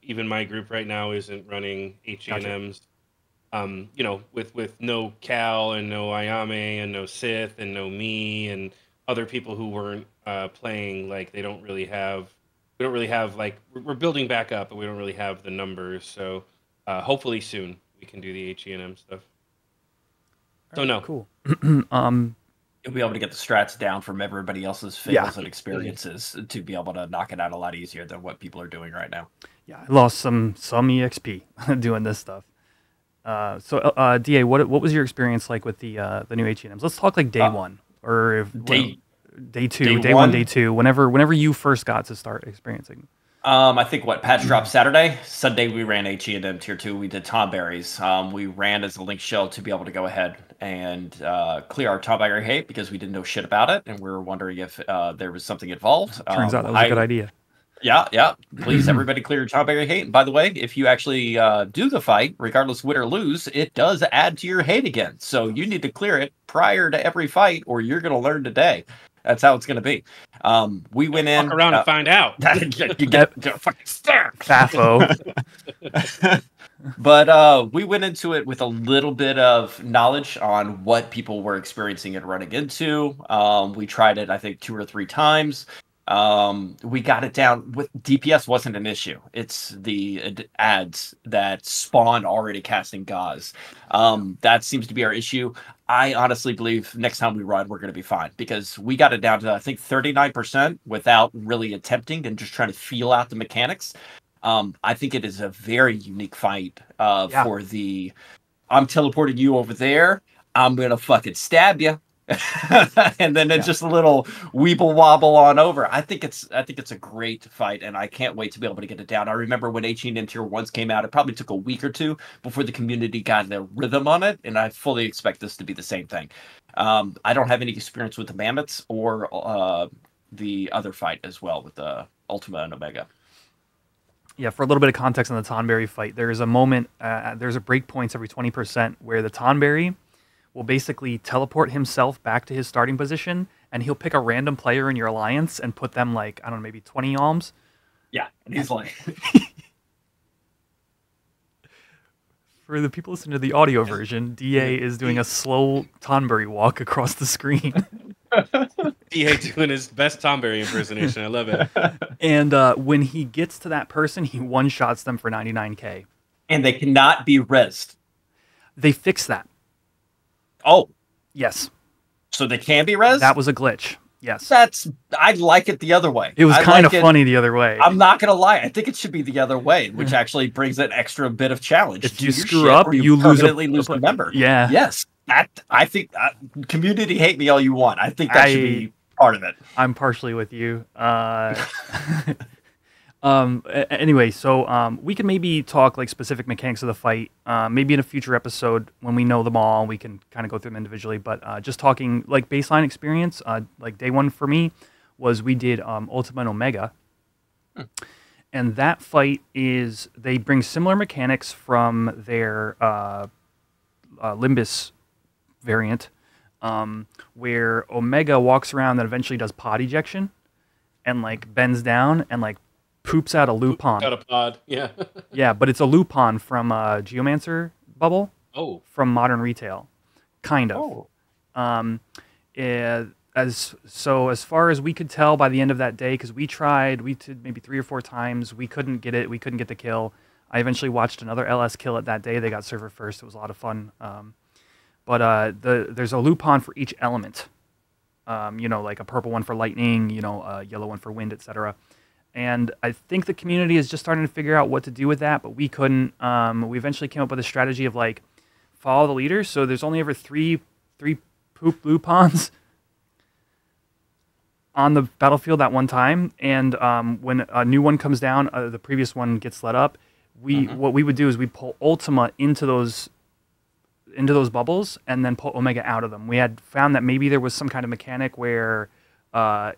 even my group right now isn't running HENMs. With no Cal and no Ayame and no Sith and no me and other people who weren't playing, like we don't really have like we're building back up, but we don't really have the numbers. So hopefully soon we can do the HENM stuff. So no. Cool. You'll be able to get the strats down from everybody else's fails and experiences to be able to knock it out a lot easier than what people are doing right now. Yeah, I lost some EXP doing this stuff. So, DA, what was your experience like with the new H&Ms? Let's talk like day one or day two, day one, day two. Whenever you first got to start experiencing. I think patch dropped Saturday. Sunday we ran H&M tier 2. We did Tomberries. We ran as a link shell to be able to go ahead and clear our Tomberry hate because we didn't know shit about it and we were wondering if there was something involved. Turns out that was a good idea. Yeah. Please, everybody clear your Tomberry hate. And by the way, if you actually do the fight, regardless win or lose, it does add to your hate again. So you need to clear it prior to every fight or you're going to learn today. That's how it's going to be. We went in. Walk around and find out. You get fucking stare. FAFO. But we went into it with a little bit of knowledge on what people were experiencing and running into. We tried it, I think, 2 or 3 times. We got it down with DPS wasn't an issue. It's the ads that spawn already casting gauze. That seems to be our issue. I honestly believe next time we run, we're going to be fine because we got it down to, I think, 39% without really attempting and just trying to feel out the mechanics. I think it is a very unique fight for the, I'm teleporting you over there. I'm going to fucking stab you. And then it's just a little weeble wobble on over. I think it's a great fight, and I can't wait to be able to get it down. I remember when H&M Tier 1s came out, it probably took a week or 2 before the community got the rhythm on it, and I fully expect this to be the same thing. I don't have any experience with the Mammoths or the other fight as well with the Ultima and Omega. Yeah, for a little bit of context on the Tonberry fight, there's a moment, there's a breakpoints every 20% where the Tonberry will basically teleport himself back to his starting position, and he'll pick a random player in your alliance and put them like, I don't know, maybe 20 alms. Yeah, and he's like... For the people listening to the audio version, DA is doing a slow Tonberry walk across the screen. DA doing his best Tomberry impersonation. I love it. And when he gets to that person, he one-shots them for 99k. And they cannot be rezzed. They fixed that. Oh. Yes. So they can be rezzed? That was a glitch. Yes. I'd like it the other way. It was kind of funny the other way. I'm not going to lie. I think it should be the other way, which actually brings an extra bit of challenge. If you screw up, you lose a member. Yeah. Yes. I think community hate me all you want. I think that should be part of it. I'm partially with you. Anyway, so we can maybe talk like specific mechanics of the fight, maybe in a future episode when we know them all, we can kind of go through them individually, but just talking like baseline experience, like day one for me was we did Ultima and Omega, and that fight is, they bring similar mechanics from their Limbus variant, where Omega walks around and eventually does pod ejection and like bends down and like poops out a Lupin. Out a pod, yeah. Yeah, but it's a Lupin from Geomancer Bubble. Oh. From Modern Retail, kind of. Oh. As far as we could tell by the end of that day, because we did maybe 3 or 4 times, we couldn't get it. We couldn't get the kill. I eventually watched another LS kill it that day. They got server first. It was a lot of fun. But there's a Lupin for each element. Like a purple one for lightning, a yellow one for wind, etc. And I think the community is just starting to figure out what to do with that, but we couldn't. We eventually came up with a strategy of like follow the leader. So there's only ever three poop Lupins on the battlefield at one time, and when a new one comes down, the previous one gets let up. What we would do is we pull Ultima into those bubbles and then pull Omega out of them. We had found that maybe there was some kind of mechanic where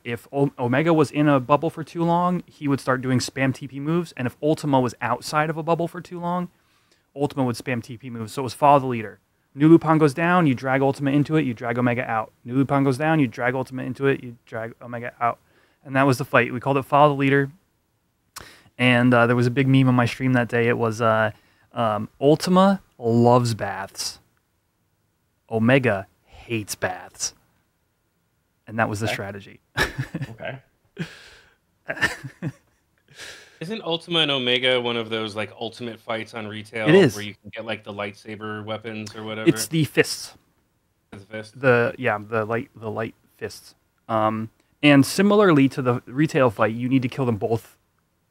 if Omega was in a bubble for too long, he would start doing spam TP moves, and if Ultima was outside of a bubble for too long, Ultima would spam TP moves. So it was follow the leader. New Lupin goes down, you drag Ultima into it, you drag Omega out. New Lupin goes down, you drag Ultima into it, you drag Omega out. And that was the fight. We called it follow the leader. And there was a big meme on my stream that day. It was Ultima loves baths. Omega hates baths. And that was the strategy. Okay. Isn't Ultima and Omega one of those like ultimate fights on retail? It is. Where you can get like the lightsaber weapons or whatever? It's the fists. fist. The light fists. And similarly to the retail fight, you need to kill them both.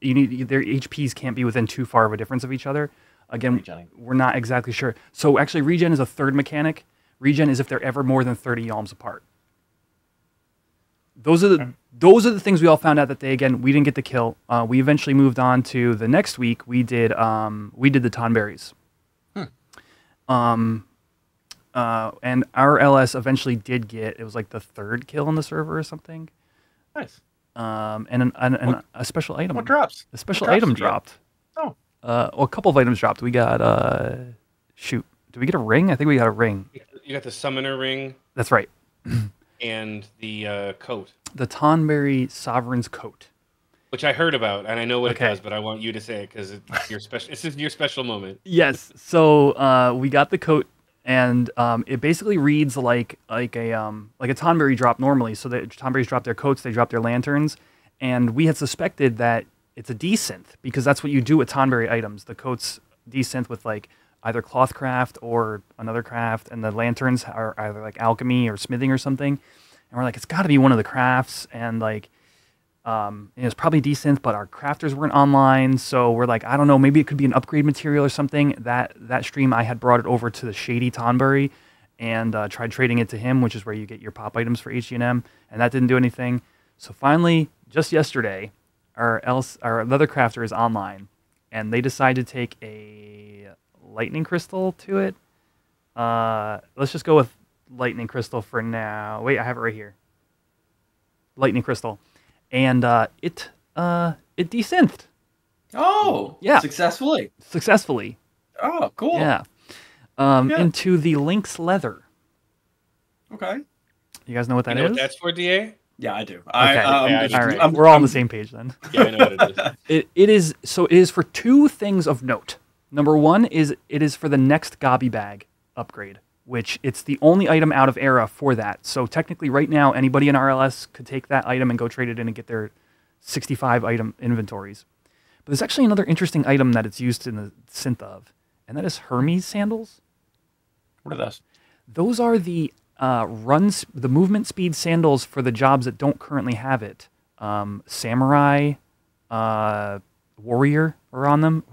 You need their HPs can't be within too far of a difference of each other. Again, Regenning. we're not exactly sure. So actually, regen is a third mechanic. Regen is if they're ever more than 30 yalms apart. Those are the things we all found out that day. Again, we didn't get the kill. We eventually moved on to the next week. We did the Tonberries. And our LS eventually did get, it was like the third kill on the server or something. Nice. And a special item. What drops? A special What drops item did you get? dropped. Oh. Well, a couple of items dropped. We got shoot. Did we get a ring? I think we got a ring. You got the summoner ring That's right. and the coat, The Tonberry Sovereign's coat. which I heard about, and I know what Okay. it does, but I want you to say it because it's your special. This is your special moment. Yes. So we got the coat, and it basically reads like a Tonberry drop normally. So the Tonberries drop their coats, they drop their lanterns, and we had suspected that it's a desynth because that's what you do with Tonberry items. The coats desynth with like either cloth craft or another craft, and the lanterns are either like alchemy or smithing or something. And we're like, it's got to be one of the crafts, and like. It was probably desynth, but our crafters weren't online, so we're like, I don't know, maybe it could be an upgrade material or something. That stream, I had brought it over to the Shady Tonberry and tried trading it to him, which is where you get your pop items for HGM, and that didn't do anything. So finally, just yesterday, our leather crafter is online, and they decided to take a lightning crystal to it. Let's just go with lightning crystal for now. Wait, I have it right here. Lightning crystal. And it desynthed Oh. Yeah. Successfully. successfully. Oh, cool. Yeah. Yeah. Into the lynx leather. Okay. You guys know what that You know is? what that's for, DA? Yeah, I do. Okay. I All right. I'm- We're all on I'm- the same page then. Yeah, I know what it is. It is for two things of note. Number one is it is for the next Gobby bag upgrade, which it's the only item out of era for that. So technically right now anybody in RLS could take that item and go trade it in and get their 65 item inventories. But there's actually another interesting item that it's used in the synth of, and that is Hermes sandals. What are those? Those are the the movement speed sandals for the jobs that don't currently have it. Samurai, warrior are on them.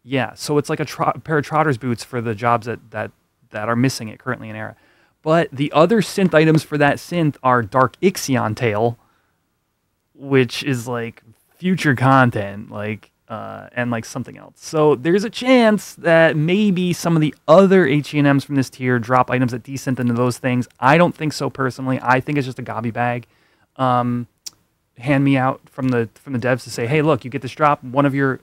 Yeah, so it's like a pair of trotter's boots for the jobs that are missing it currently in era. But the other synth items for that synth are Dark Ixion Tail, which is like future content, like and like something else. So there's a chance that maybe some of the other HEMs from this tier drop items that desynth into those things. I don't think so personally. I think it's just a gobby bag. Hand me out from the devs to say, hey, look, you get this drop. One of your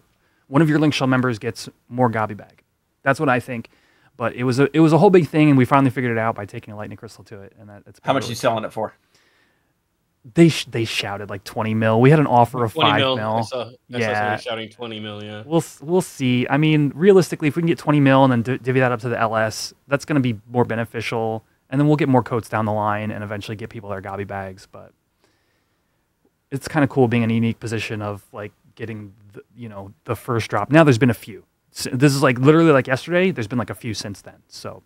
Link Shell members gets more gobby bag. That's what I think. But it was a whole big thing, and we finally figured it out by taking a lightning crystal to it. And that's How much are you selling it for? They shouted like 20 mil. We had an offer of 20 5 mil. mil. I saw Yeah. somebody shouting 20 mil, yeah. We'll see. I mean, realistically, if we can get 20 mil and then divvy that up to the LS, that's going to be more beneficial. And then we'll get more coats down the line and eventually get people their gobby bags. But it's kind of cool being in a unique position of like getting the first drop. Now there's been a few. This is like literally like yesterday. There's been like a few since then. So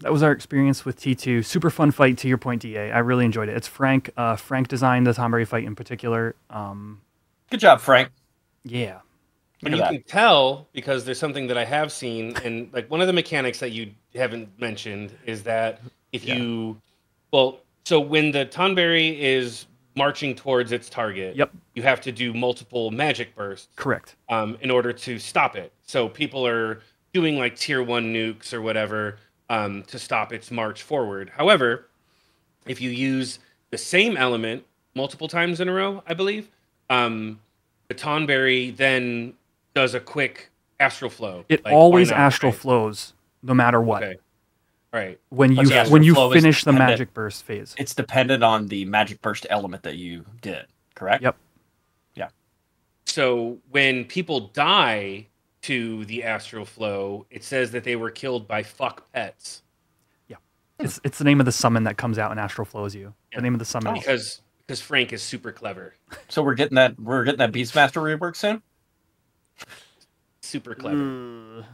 that was our experience with T2. Super fun fight, to your point, DA. I really enjoyed it. It's Frank. Frank designed the Tonberry fight in particular. Good job, Frank. Yeah. And Look you at can tell because there's something that I have seen, and like one of the mechanics that you haven't mentioned is that if so when the Tonberry is marching towards its target, Yep. you have to do multiple magic bursts Correct. in order to stop it. So people are doing like tier 1 nukes or whatever to stop its march forward. However, if you use the same element multiple times in a row, I believe, the Tonberry then does a quick astral flow. It Like, always why not, astral right? flows no matter what. Okay. Right. When you Okay, astral when you flow is finish the dependent. magic burst phase. It's dependent on the magic burst element that you did, correct? Yep. So when people die to the astral flow, it says that they were killed by fuck pets. It's the name of the summon that comes out and astral flows you. The name of the summon is Because Frank is super clever. So we're getting that Beastmaster rework soon. super clever.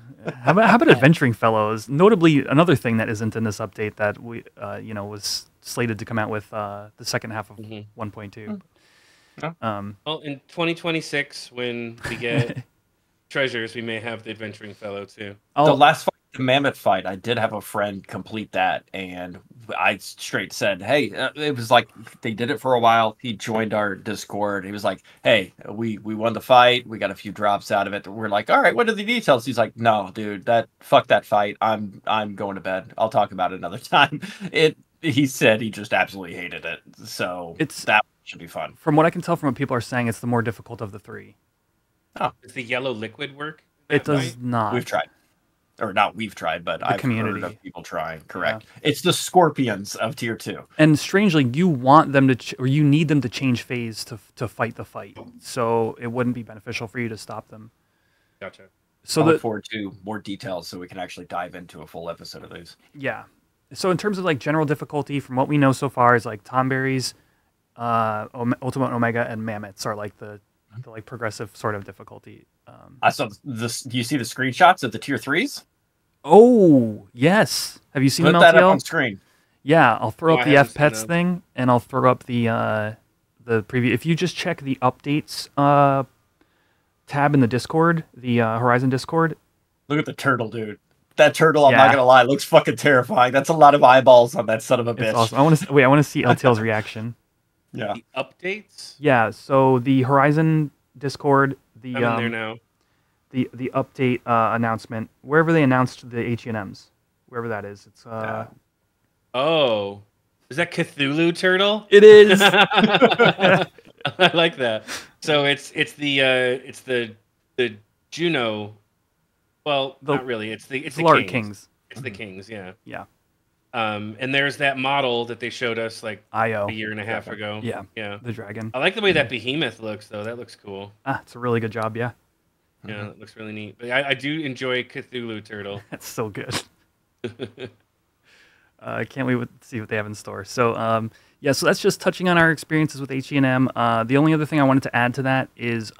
How about Adventuring Fellows? Notably, another thing that isn't in this update that we was slated to come out with the second half of 1.2. Well, in 2026, when we get treasures, we may have the Adventuring Fellow too. The last fight, the mammoth fight, I did have a friend complete that, and I straight said, "Hey," it was like they did it for a while. He joined our Discord. He was like, "Hey, we won the fight. We got a few drops out of it." We're like, "All right, what are the details?" He's like, "No, dude, fuck that fight. I'm going to bed. I'll talk about it another time." He said he just absolutely hated it. So that should be fun. From what I can tell from what people are saying, it's the more difficult of the three. Oh, does the yellow liquid work? It does not. We've tried. Or not we've tried, but I've heard of people trying. Correct. Yeah. It's the scorpions of tier 2. And strangely, you want them to, or you need them to change phase to fight the fight. So it wouldn't be beneficial for you to stop them. Gotcha. So I look forward to more details so we can actually dive into a full episode of these. Yeah. So in terms of like general difficulty, from what we know so far, is like Tomberries, Ultimate Omega, and Mammoths are like the like progressive sort of difficulty. I saw this. Do you see the screenshots of the tier 3s? Oh yes. Have you seen them? Put that up on screen. Yeah, I'll throw up the F Pets thing, and I'll throw up the preview. If you just check the updates tab in the Discord, the Horizon Discord. Look at the turtle, dude. That turtle, I'm not gonna lie, looks fucking terrifying. That's a lot of eyeballs on that son of a bitch. Awesome. I want to see LTL's reaction. Yeah. The updates? Yeah, so the Horizon Discord, I'm in there now. The update announcement, wherever they announced the H&Ms, wherever that is. It's Oh. Is that Cthulhu turtle? It is. I like that. So it's the Juno. Well, not really. It's the Kings. It's the Kings, yeah. Yeah. And there's that model that they showed us like a year and a half ago. Yeah. Yeah. The dragon. I like the way that behemoth looks though. That looks cool. It's a really good job, yeah. Yeah, it looks really neat. But I do enjoy Cthulhu turtle. That's so good. I can't wait to see what they have in store. So, so that's just touching on our experiences with H&M. The only other thing I wanted to add to that is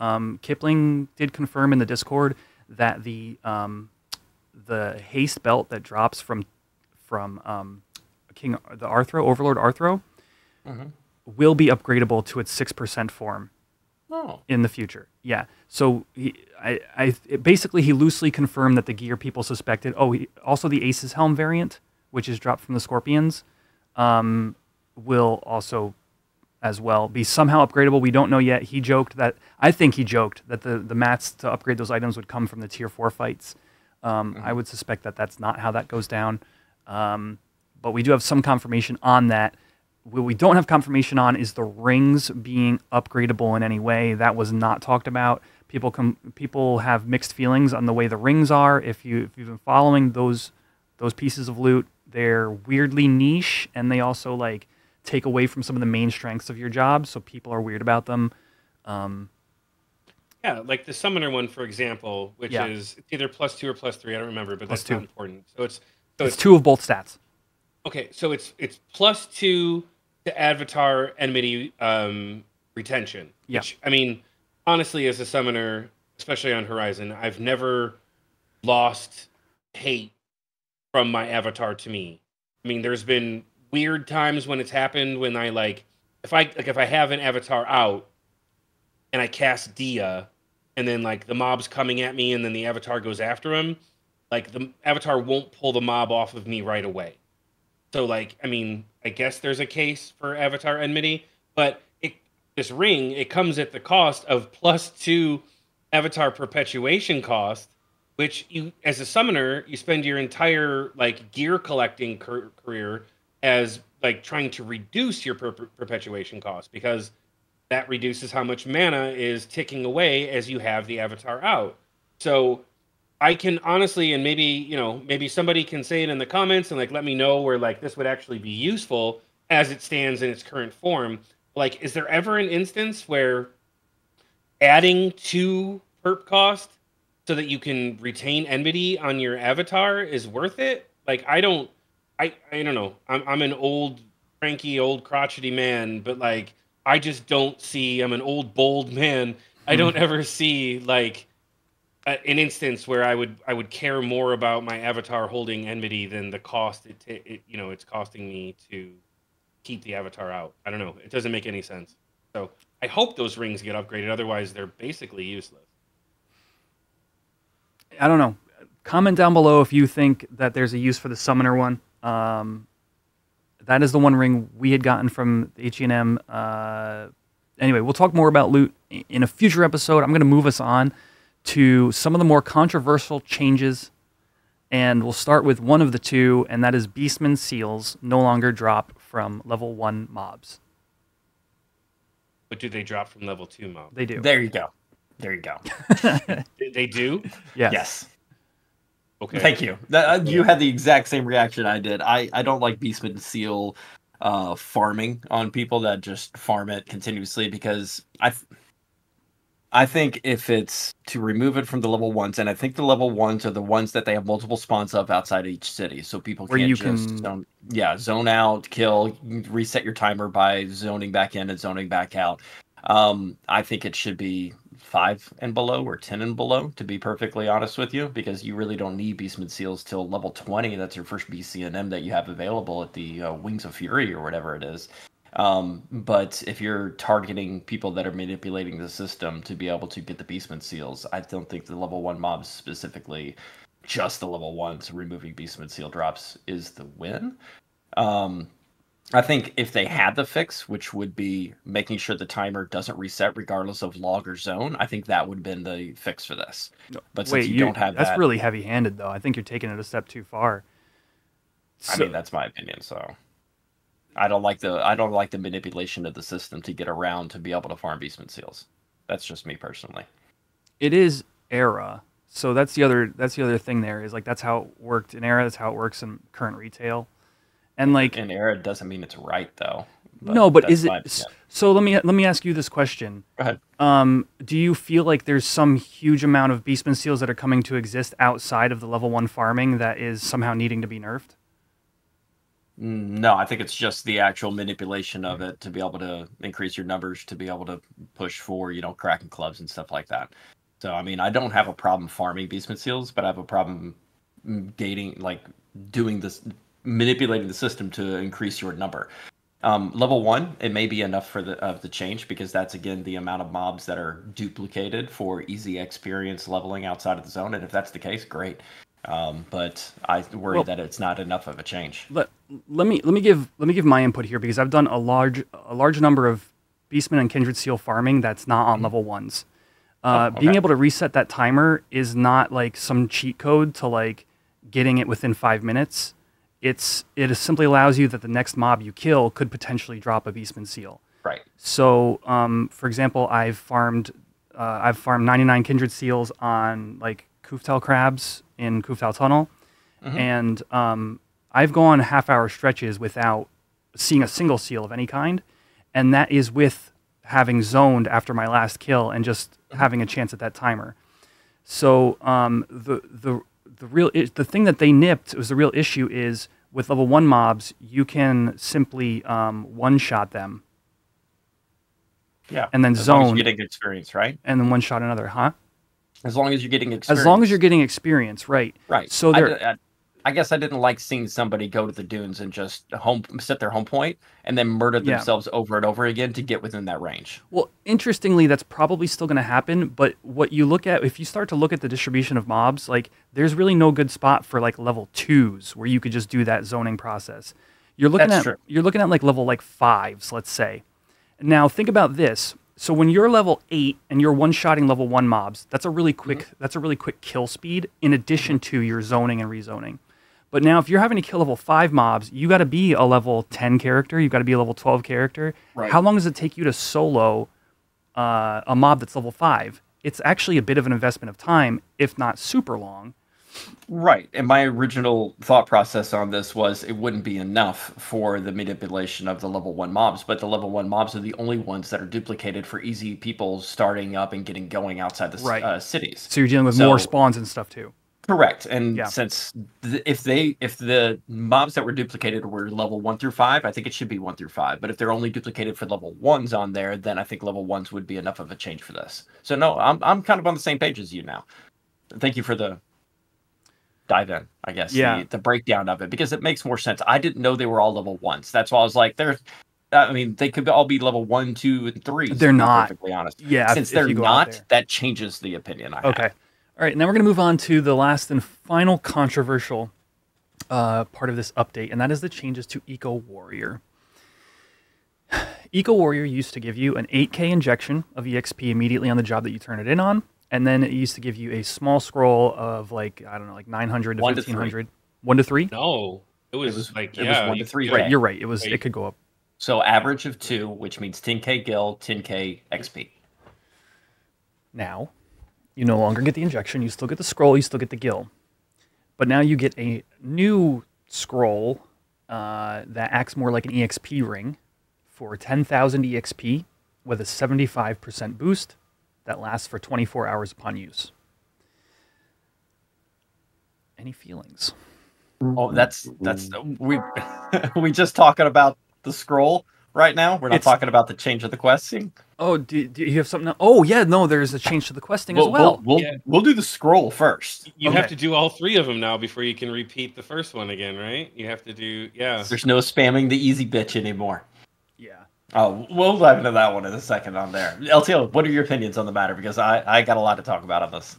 Kipling did confirm in the Discord that the haste belt that drops from King the Arthro, Overlord Arthro, will be upgradable to its 6% form in the future. Yeah. So basically he loosely confirmed that the gear people suspected. Also the Ace's Helm variant, which is dropped from the Scorpions, will also as well be somehow upgradable. We don't know yet. I think he joked that the mats to upgrade those items would come from the tier 4 fights. I would suspect that that's not how that goes down. But we do have some confirmation on that. What we don't have confirmation on is the rings being upgradable in any way. That was not talked about. People have mixed feelings on the way the rings are. If you've been following those pieces of loot, they're weirdly niche, and they also like take away from some of the main strengths of your job. So people are weird about them. Yeah, like the summoner one, for example, which is it's either +2 or +3. I don't remember, but that's not important. So it's 2 of both stats. Okay, so it's +2 to Avatar enmity retention. Yeah. Which, I mean, honestly, as a summoner, especially on Horizon, I've never lost hate from my avatar to me. I mean, there's been weird times when it's happened when I if I have an avatar out and I cast Dia, and then like the mob's coming at me, and then the avatar goes after him, like the avatar won't pull the mob off of me right away. So like, I mean, I guess there's a case for avatar enmity, but this ring, it comes at the cost of +2 avatar perpetuation cost, which you, as a summoner, you spend your entire like gear collecting career as like trying to reduce your perpetuation cost, because that reduces how much mana is ticking away as you have the avatar out. So I can honestly, and maybe somebody can say it in the comments and like let me know where like this would actually be useful as it stands in its current form. Like, is there ever an instance where adding 2 perp cost so that you can retain enmity on your avatar is worth it? Like, I don't know. I'm an old, cranky, old crotchety man, but like, I just don't see, I'm an old, bold man. I don't ever see like an instance where I would care more about my avatar holding enmity than the cost it's costing me to keep the avatar out. I don't know. It doesn't make any sense. So I hope those rings get upgraded. Otherwise, they're basically useless. I don't know. Comment down below if you think that there's a use for the summoner one. That is the one ring we had gotten from the H&M. Anyway, we'll talk more about loot in a future episode. I'm going to move us on to some of the more controversial changes, and we'll start with one of the two, and that is Beastman Seals no longer drop from level 1 mobs. But do they drop from level 2 mobs? They do. There you go. There you go. They do? Yes. Yes. Okay. Thank you. You had the exact same reaction I did. I don't like Beastman Seal farming on people that just farm it continuously, because I think if it's to remove it from the level 1s, and I think the level 1s are the ones that they have multiple spawns of outside each city, so people Where can't you just can... zone out, kill, reset your timer by zoning back in and zoning back out. I think it should be 5 and below, or 10 and below, to be perfectly honest with you, because you really don't need Beastman Seals till level 20. That's your first BCNM that you have available at the Wings of Fury or whatever it is. But if you're targeting people that are manipulating the system to be able to get the Beastman Seals, I don't think the level 1 mobs, specifically just the level 1s, removing Beastman Seal drops is the win. I think if they had the fix, which would be making sure the timer doesn't reset regardless of log or zone, I think that would have been the fix for this. But Wait, since you don't have that's that, really heavy-handed, though. I think you're taking it a step too far. I mean, that's my opinion. So I don't like the manipulation of the system to get around to be able to farm Beastman Seals. That's just me personally. It is Era, so that's the other thing. There is, like, that's how it worked in Era. That's how it works in current retail. And like in Era doesn't mean it's right though. No, but is it? So let me ask you this question. Go ahead. Do you feel like there's some huge amount of Beastman Seals that are coming to exist outside of the level 1 farming that is somehow needing to be nerfed? No, I think it's just the actual manipulation of it to be able to increase your numbers, to be able to push for, Kraken clubs and stuff like that. So, I mean, I don't have a problem farming Beastman Seals, but I have a problem doing this, manipulating the system to increase your number. Level 1, it may be enough for the change, because that's, again, the amount of mobs that are duplicated for easy experience leveling outside of the zone. And if that's the case, great. But I worry that it's not enough of a change. Let me give my input here, because I've done a large number of Beastman and Kindred Seal farming that's not on level 1s. Being able to reset that timer is not like some cheat code to like getting it within 5 minutes. It simply allows you that the next mob you kill could potentially drop a Beastman Seal. Right. So, for example, I've farmed 99 Kindred Seals on like Kuftal crabs in Kuftal Tunnel, and I've gone half-hour stretches without seeing a single seal of any kind, and that is with having zoned after my last kill and just having a chance at that timer. So the thing that they nipped was the real issue is with level 1 mobs, you can simply one-shot them. Yeah. And then as zone. Long as you're getting experience, right? And then one-shot another, huh? As long as you're getting experience. As long as you're getting experience, right. Right. So I guess I didn't like seeing somebody go to the dunes and just set their home point and then murder themselves over and over again to get within that range. Well, interestingly, that's probably still going to happen. But what you look at, if you start to look at the distribution of mobs, like there's really no good spot for like level 2s where you could just do that zoning process. You're looking at like level like 5s, let's say. Now think about this. So when you're level 8 and you're one-shotting level 1 mobs, that's a really quick kill speed in addition to your zoning and rezoning. But now if you're having to kill level 5 mobs, you got to be a level 10 character, you got to be a level 12 character. Right. How long does it take you to solo a mob that's level 5? It's actually a bit of an investment of time, if not super long. Right. And my original thought process on this was it wouldn't be enough for the manipulation of the level 1 mobs, but the level 1 mobs are the only ones that are duplicated for easy people starting up and getting going outside the cities. So you're dealing with more spawns and stuff too. Correct. And since if the mobs that were duplicated were level 1 through 5, I think it should be 1 through 5. But if they're only duplicated for level 1s on there, then I think level 1s would be enough of a change for this. So no, I'm kind of on the same page as you now. thank you for the dive in, I guess. Yeah. The breakdown of it, because it makes more sense. I didn't know they were all level 1s. That's why I was like, I mean, they could all be level 1, 2, and 3. They're not. Perfectly honest. Yeah. Since they're not, that changes the opinion I have. Okay. All right. Now we're going to move on to the last and final controversial part of this update, and that is the changes to Eco Warrior. Eco Warrior used to give you an 8k injection of EXP immediately on the job that you turn it in on, and then it used to give you a small scroll of like, I don't know, like 900 to 1500. 1 to 3? No, it was like, it was 1 to 3. Right, you're right. It could go up. So average of 2, which means 10k gil, 10k XP. Now, you no longer get the injection. You still get the scroll. You still get the gil. But now you get a new scroll that acts more like an EXP ring for 10,000 EXP with a 75% boost that lasts for 24 hours upon use. Any feelings? Oh, that's we just talking about the scroll right now. We're not talking about the change of the questing. Oh, do you have something? Oh, yeah, no, there's a change to the questing as well. We'll do the scroll first. You have to do all 3 of them now before you can repeat the first one again, right? You have to do, yeah. There's no spamming the easy bitch anymore. Yeah. Oh, we'll dive into that one in a second on there. LTO, what are your opinions on the matter? Because I got a lot to talk about on this.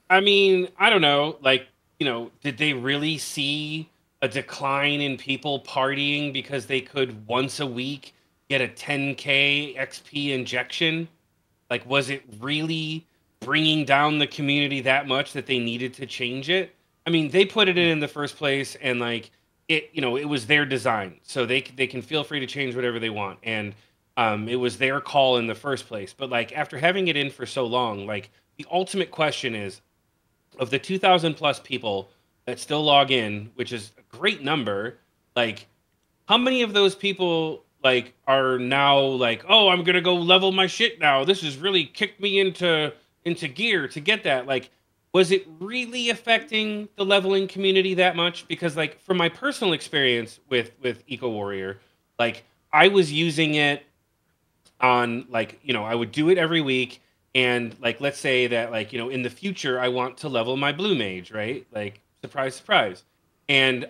I mean, I don't know. Like, did they really see a decline in people partying because they could once a week get a 10k XP injection? Like, was it really bringing down the community that much that they needed to change it? I mean, they put it in the first place, and like it was their design, so they can feel free to change whatever they want, and it was their call in the first place. But like, after having it in for so long, like, the ultimate question is, of the 2,000 plus people that still log in, which is a great number, like, how many of those people like are now like, oh, I'm gonna go level my shit now, this has really kicked me into gear to get that? Like, was it really affecting the leveling community that much? Because like, from my personal experience with Eco Warrior, like, I was using it on like, I would do it every week, and like, let's say that like, in the future I want to level my blue mage, right? Like, surprise, surprise. And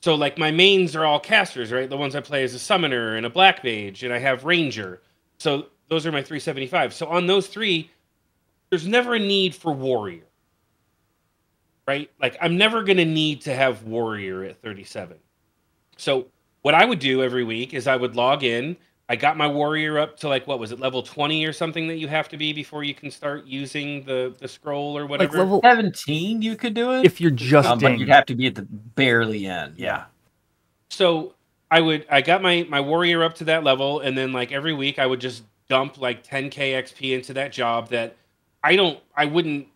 so like, my mains are all casters, right? The ones I play as a summoner and a black mage, and I have ranger. So those are my 375. So on those 3, there's never a need for warrior, right? Like, I'm never going to need to have warrior at 37. So what I would do every week is I would log in. I got my warrior up to like, what was it, level 20 or something that you have to be before you can start using the scroll or whatever? Like level 17, you could do it if you're just but you'd have to be at the barely end. Yeah. So I got my warrior up to that level, and then like every week I would just dump like 10k XP into that job that I wouldn't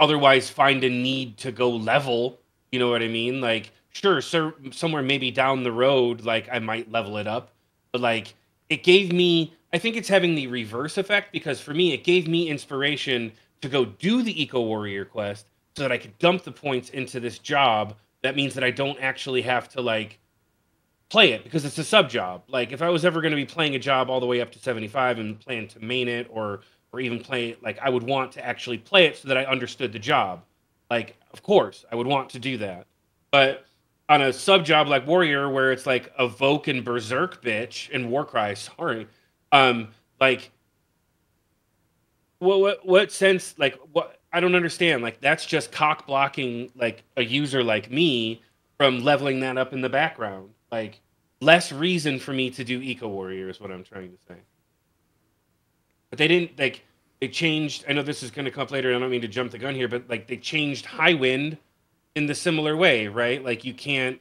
otherwise find a need to go level. You know what I mean? Like, sure, somewhere maybe down the road, like, I might level it up, but like, it gave me, I think it's having the reverse effect, because for me, it gave me inspiration to go do the Eco Warrior quest so that I could dump the points into this job. That means that I don't actually have to like play it, because it's a sub job. Like, if I was ever going to be playing a job all the way up to 75 and plan to main it or even play it, like, I would want to actually play it so that I understood the job. Like, of course, I would want to do that. But on a sub job like Warrior, where it's like Evoke and Berserk bitch and Warcry, sorry, like, what sense? Like, what? I don't understand. Like, that's just cock blocking like a user like me from leveling that up in the background. Like, less reason for me to do Eco Warrior is what I'm trying to say. But they didn't, like, they changed, I know this is going to come up later, and I don't mean to jump the gun here, but like, they changed High Wind in the similar way, right? Like, you can't,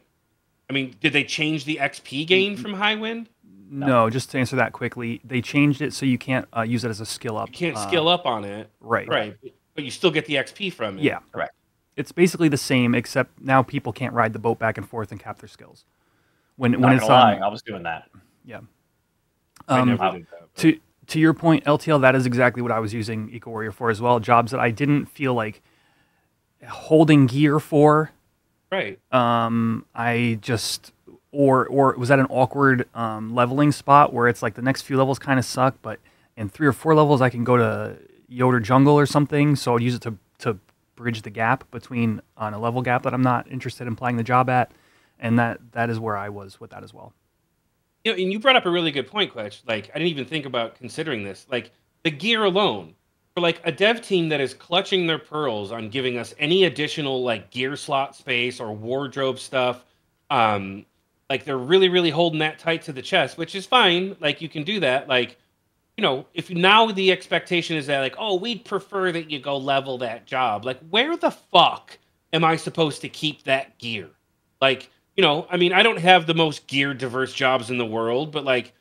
I mean, did they change the XP gain from High Wind? No, just to answer that quickly, they changed it so you can't use it as a skill up. You can't skill up on it. Right. Right. But you still get the XP from it. Yeah. Correct. It's basically the same, except now people can't ride the boat back and forth and cap their skills. When Not it's gonna lie, I was doing that. Yeah. I never did that. But... To your point, LTL, that is exactly what I was using Eco Warrior for as well. Jobs that I didn't feel like holding gear for. Right. I just or was at an awkward leveling spot where it's like the next few levels kind of suck, but in 3 or 4 levels I can go to Yoder Jungle or something, so I'd use it to bridge the gap between on a level gap that I'm not interested in playing the job at, and that is where I was with that as well. You know, and you brought up a really good point, Clutch. Like, I didn't even think about considering this. Like, the gear alone, for like a dev team that is clutching their pearls on giving us any additional like gear slot space or wardrobe stuff, like they're really, really holding that tight to the chest, which is fine. Like, you can do that. Like, you know, if now the expectation is that like, oh, we'd prefer that you go level that job. Like, where the fuck am I supposed to keep that gear? Like, you know, I mean, I don't have the most gear diverse jobs in the world, but like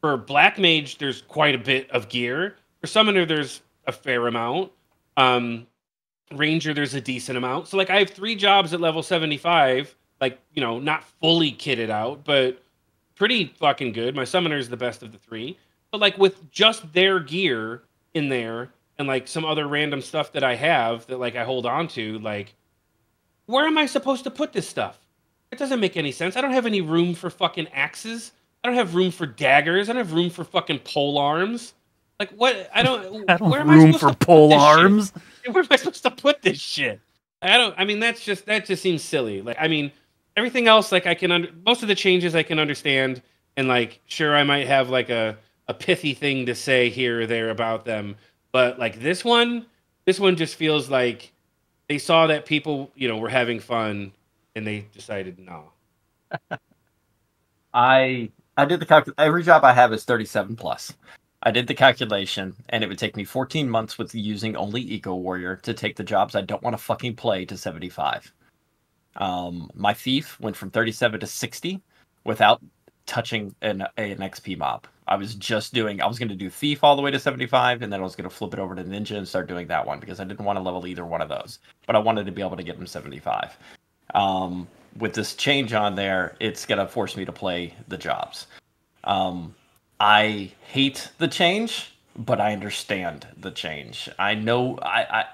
for Black Mage, there's quite a bit of gear. For Summoner, there's a fair amount. Ranger, there's a decent amount. So like I have 3 jobs at level 75, like, you know, not fully kitted out, but pretty fucking good. My Summoner is the best of the 3. But like with just their gear in there and like some other random stuff that I have that like I hold on to, like, where am I supposed to put this stuff? It doesn't make any sense. I don't have any room for fucking axes. I don't have room for daggers. I don't have room for fucking pole arms. Like, what? I don't I where don't am I room supposed for to put pole this shit? arms. Where am I supposed to put this shit? I mean, that just seems silly. Like, I mean, everything else, like, most of the changes I can understand, and like, sure, I might have like a pithy thing to say here or there about them, but like this one just feels like they saw that people, you know, were having fun, and they decided no. I did the calculation. Every job I have is 37 plus. I did the calculation, and it would take me 14 months with using only Eco Warrior to take the jobs I don't want to fucking play to 75. My Thief went from 37 to 60 without touching an XP mob. I was going to do Thief all the way to 75, and then I was going to flip it over to Ninja and start doing that one because I didn't want to level either one of those. But I wanted to be able to get them 75. With this change on there, it's going to force me to play the jobs. I hate the change, but I understand the change. I know I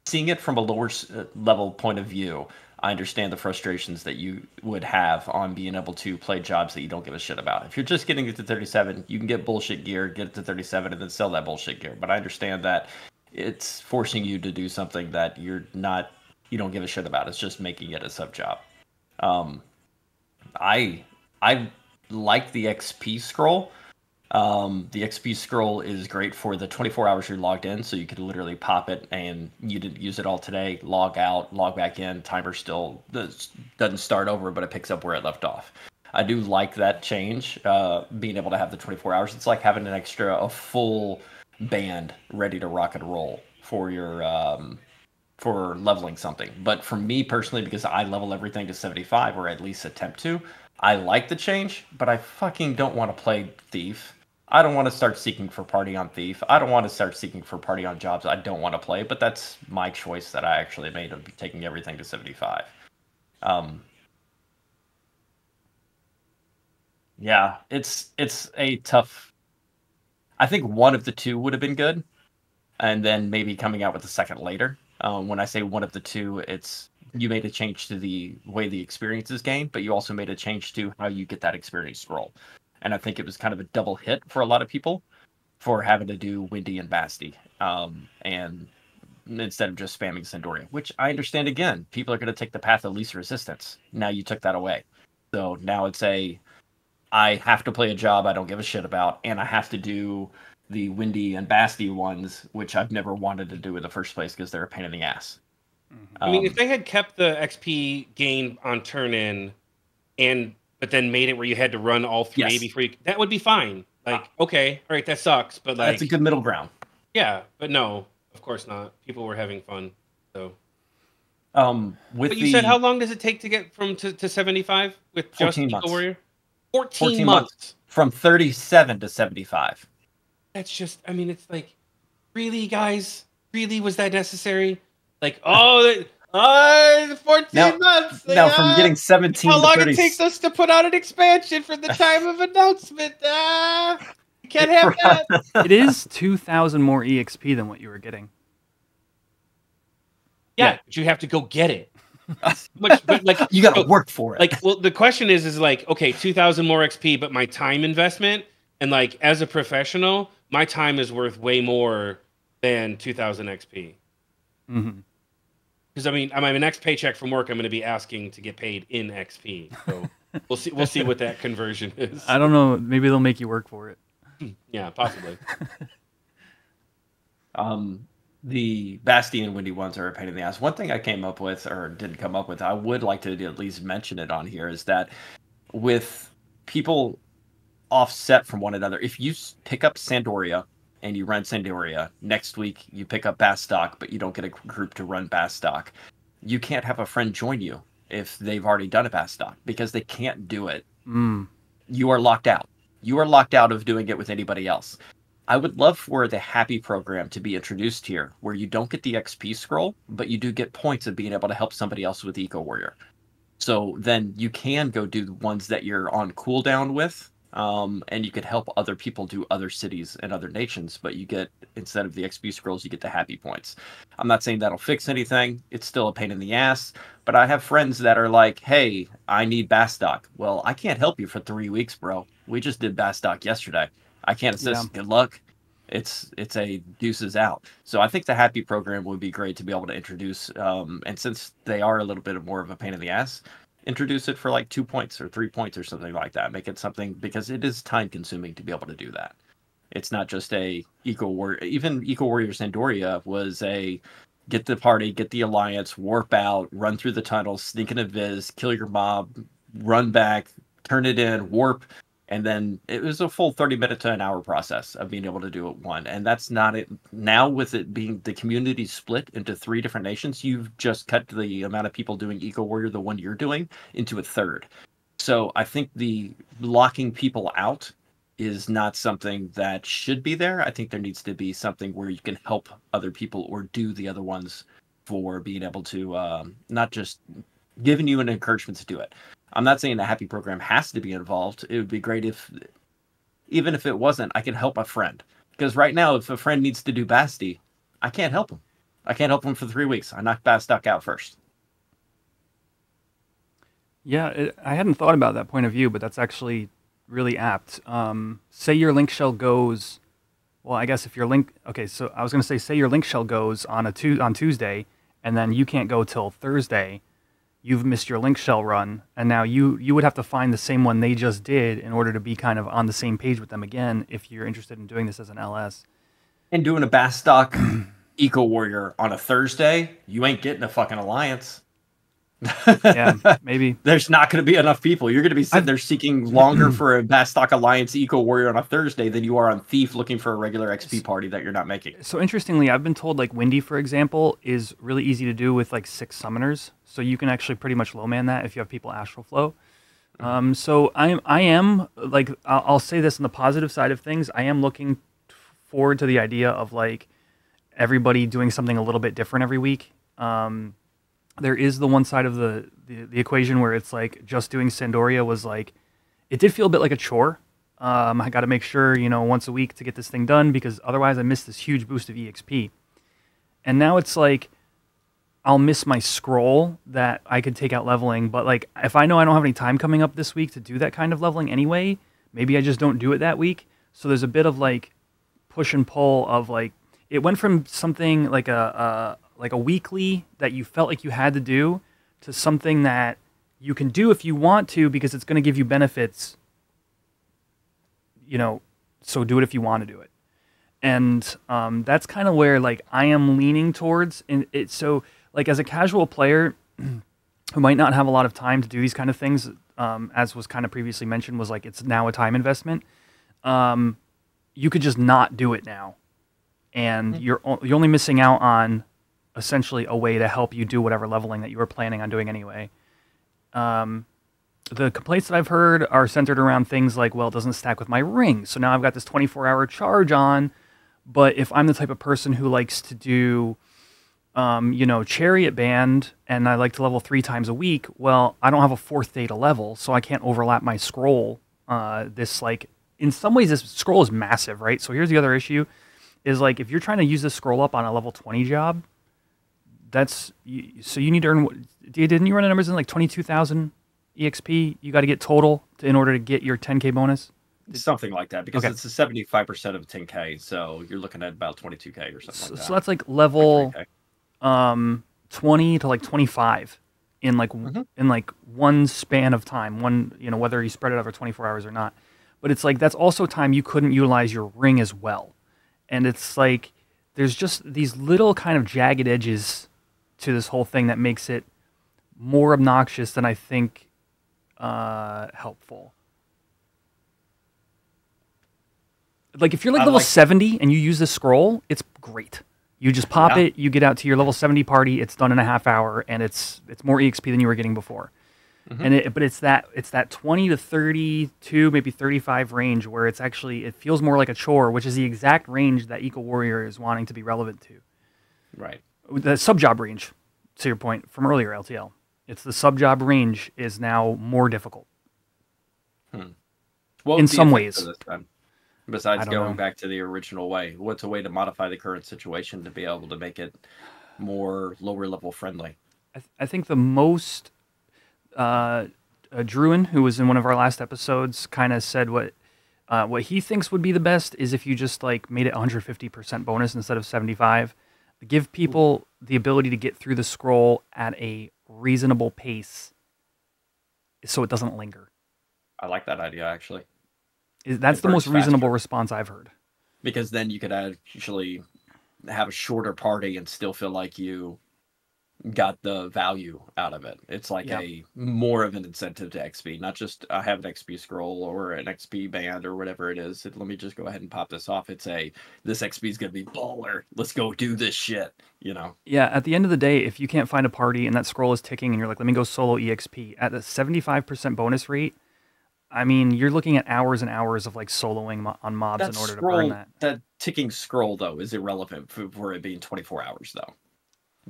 seeing it from a lower level point of view, I understand the frustrations that you would have on being able to play jobs that you don't give a shit about. If you're just getting it to 37, you can get bullshit gear, get it to 37, and then sell that bullshit gear. But I understand that it's forcing you to do something that you don't give a shit about. It's just making it a sub job. I like the XP scroll. The XP scroll is great for the 24 hours you're logged in, so you could literally pop it and you didn't use it all today, log out, log back in, timer still doesn't start over, but it picks up where it left off. I do like that change, being able to have the 24 hours. It's like having a full band ready to rock and roll for your for leveling something. But for me personally, because I level everything to 75, or at least attempt to, I like the change, but I fucking don't want to play Thief. I don't want to start seeking for party on Thief. I don't want to start seeking for party on jobs I don't want to play, but that's my choice that I actually made of taking everything to 75. Yeah, it's a tough... I think one of the two would have been good, and then maybe coming out with the second later. When I say one of the two, it's you made a change to the way the experience is gained, but you also made a change to how you get that experience scroll. And I think it was kind of a double hit for a lot of people for having to do Windy and Basti, and instead of just spamming Sandoria, which I understand. Again, people are going to take the path of least resistance. Now you took that away. So now it's I have to play a job I don't give a shit about, and I have to do the Windy and Basti ones, which I've never wanted to do in the first place because they're a pain in the ass. I mean, if they had kept the XP gain on turn in, but then made it where you had to run all 3 Yes. before that would be fine. Like, okay, all right, that sucks, but like, That's a good middle ground. yeah, but no, of course not. People were having fun, so. But you said how long does it take to get to 75 with just 14 Eco months. Warrior? 14 months. From 37 to 75. That's just, I mean, it's like, really, guys? Really, was that necessary? Like, 14 months. Now, from getting 17 how to long 30... it takes us to put out an expansion from the time of announcement. You can't have that. It is 2,000 more EXP than what you were getting. Yeah, but you have to go get it. But like, you got to work for it. Like, well, the question is like, okay, 2,000 more XP, but my time investment, and like, as a professional, my time is worth way more than 2,000 XP. Mm-hmm. Because I mean, my next paycheck from work, I'm going to be asking to get paid in XP. So we'll see what that conversion is. I don't know. Maybe they'll make you work for it. Yeah, possibly. The Basti and Windy ones are a pain in the ass. One thing I came up with, or didn't come up with, I would like to at least mention it on here, is that with people offset from one another, if you pick up Sandoria and you run Sandoria, next week you pick up Bastok, but you don't get a group to run Bastok, you can't have a friend join you if they've already done a Bastok, because they can't do it. You are locked out. You are locked out of doing it with anybody else. I would love for the Happy program to be introduced here, where you don't get the XP scroll, but you do get points of being able to help somebody else with Eco Warrior. So then you can go do the ones that you're on cooldown with, and you could help other people do other cities and other nations, but you get, instead of the XP scrolls, you get the Happy points. I'm not saying that'll fix anything. It's still a pain in the ass, but I have friends that are like, hey, I need Bastok. Well, I can't help you for 3 weeks, bro. We just did Bastok yesterday. I can't assist. Yeah. Good luck. It's a deuces out. So I think the Happy program would be great to be able to introduce. And since they are a little bit more of a pain in the ass, introduce it for like 2 points or 3 points or something like that. Make it something, because it is time consuming to be able to do that. It's not just a Eco Warrior. Even Eco Warrior Sandoria was a get the party, get the alliance, warp out, run through the tunnels, sneak in a viz, kill your mob, run back, turn it in, warp. And then it was a full 30-minute to an hour process of being able to do it one. And that's not it. Now, with it being the community split into 3 different nations, you've just cut the amount of people doing Eco Warrior, the one you're doing, into a third. So I think the locking people out is not something that should be there. I think there needs to be something where you can help other people or do the other ones for being able to not just giving you an encouragement to do it. I'm not saying the Happy program has to be involved. It would be great if, even if it wasn't, I could help a friend. Because right now, if a friend needs to do Basti, I can't help him. I can't help him for 3 weeks. I knocked Bastok out first. Yeah, I hadn't thought about that point of view, but that's actually really apt. Say your link shell goes, well, I guess if your link, okay, so I was going to say your link shell goes on on Tuesday, and then you can't go till Thursday. You've missed your link shell run, and now you would have to find the same one they just did in order to be kind of on the same page with them again if you're interested in doing this as an LS. And doing a Bastok Eco Warrior on a Thursday, you ain't getting a fucking alliance. Yeah, maybe. There's not going to be enough people. You're going to be sitting there seeking longer for a Bastok Alliance Eco Warrior on a Thursday than you are on Thief looking for a regular XP party that you're not making. So interestingly, I've been told like Windy, for example, is really easy to do with like 6 summoners. So you can actually pretty much low man that if you have people Astral Flow. So I am like, I'll say this on the positive side of things. I am looking forward to the idea of like everybody doing something a little bit different every week. There is the one side of the equation where it's like just doing Sandoria was like, it did feel a bit like a chore. I got to make sure, once a week to get this thing done because otherwise I missed this huge boost of EXP. And now it's like, I'll miss my scroll that I could take out leveling. But like, if I know I don't have any time coming up this week to do that kind of leveling anyway, maybe I just don't do it that week. So there's a bit of like push and pull of like, it went from something like a weekly that you felt like you had to do to something that you can do if you want to because it's going to give you benefits, so do it if you want to do it. And that's kind of where like I am leaning towards. And so like as a casual player who might not have a lot of time to do these kind of things, as was kind of previously mentioned, was like it's now a time investment. You could just not do it now. And you're only missing out on essentially a way to help you do whatever leveling that you were planning on doing anyway. The complaints that I've heard are centered around things like, well, it doesn't stack with my ring. So now I've got this 24-hour charge on, but if I'm the type of person who likes to do, Chariot Band and I like to level 3 times a week, well, I don't have a 4th day to level, so I can't overlap my scroll. In some ways, this scroll is massive, right? So here's the other issue, is like if you're trying to use this scroll up on a level 20 job, so you need to earn, didn't you run the numbers in like 22,000 EXP you got to get total in order to get your 10K bonus? Something like that, because it's a 75% of 10K, so you're looking at about 22K or something like that. So that's like level 20 to like 25 in like in like one span of time, whether you spread it over 24 hours or not. But it's like that's also time you couldn't utilize your ring as well. And it's like there's just these little kind of jagged edges to this whole thing that makes it more obnoxious than I think helpful. Like if you're like level 70 and you use this scroll, it's great. You just pop it, you get out to your level 70 party, it's done in a half hour, and it's more EXP than you were getting before. But it's that 20 to 32, maybe 35 range where it feels more like a chore, which is the exact range that Eco Warrior is wanting to be relevant to. Right. The sub-job range, to your point from earlier, LTL. It's the sub-job range is now more difficult. What in some ways. Besides going back to the original way, what's a way to modify the current situation to be able to make it more lower level friendly? I think the most Druin, who was in one of our last episodes, kind of said what he thinks would be the best is if you just like made it 150% bonus instead of 75. Give people the ability to get through the scroll at a reasonable pace, so it doesn't linger. I like that idea actually. That's the most reasonable response I've heard. Because then you could actually have a shorter party and still feel like you got the value out of it. It's like a more of an incentive to XP, not just I have an XP scroll or an XP band or whatever it is. Let me just go ahead and pop this off. It's this XP is going to be baller. Let's go do this shit, Yeah, at the end of the day, if you can't find a party and that scroll is ticking and you're like, let me go solo EXP at a 75% bonus rate, I mean, you're looking at hours and hours of like soloing on mobs in order to burn that. That ticking scroll, though, is irrelevant for it being 24 hours, though.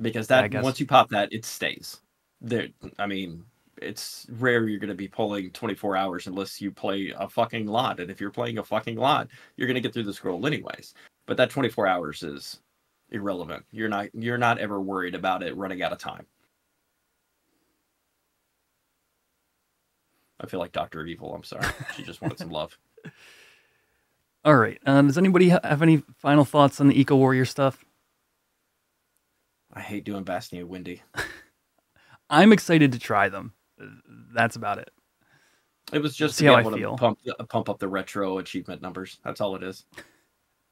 Because once you pop that, it stays. There. I mean, it's rare you're going to be pulling 24 hours unless you play a fucking lot. And if you're playing a fucking lot, you're going to get through the scroll anyways. But that 24 hours is irrelevant. You're not ever worried about it running out of time. I feel like Dr. Evil. I'm sorry. She just wanted some love. All right. Does anybody have any final thoughts on the Eco Warrior stuff? I hate doing Bastion Windy. I'm excited to try them. That's about it. It was just to be able to pump up the retro achievement numbers. That's all it is.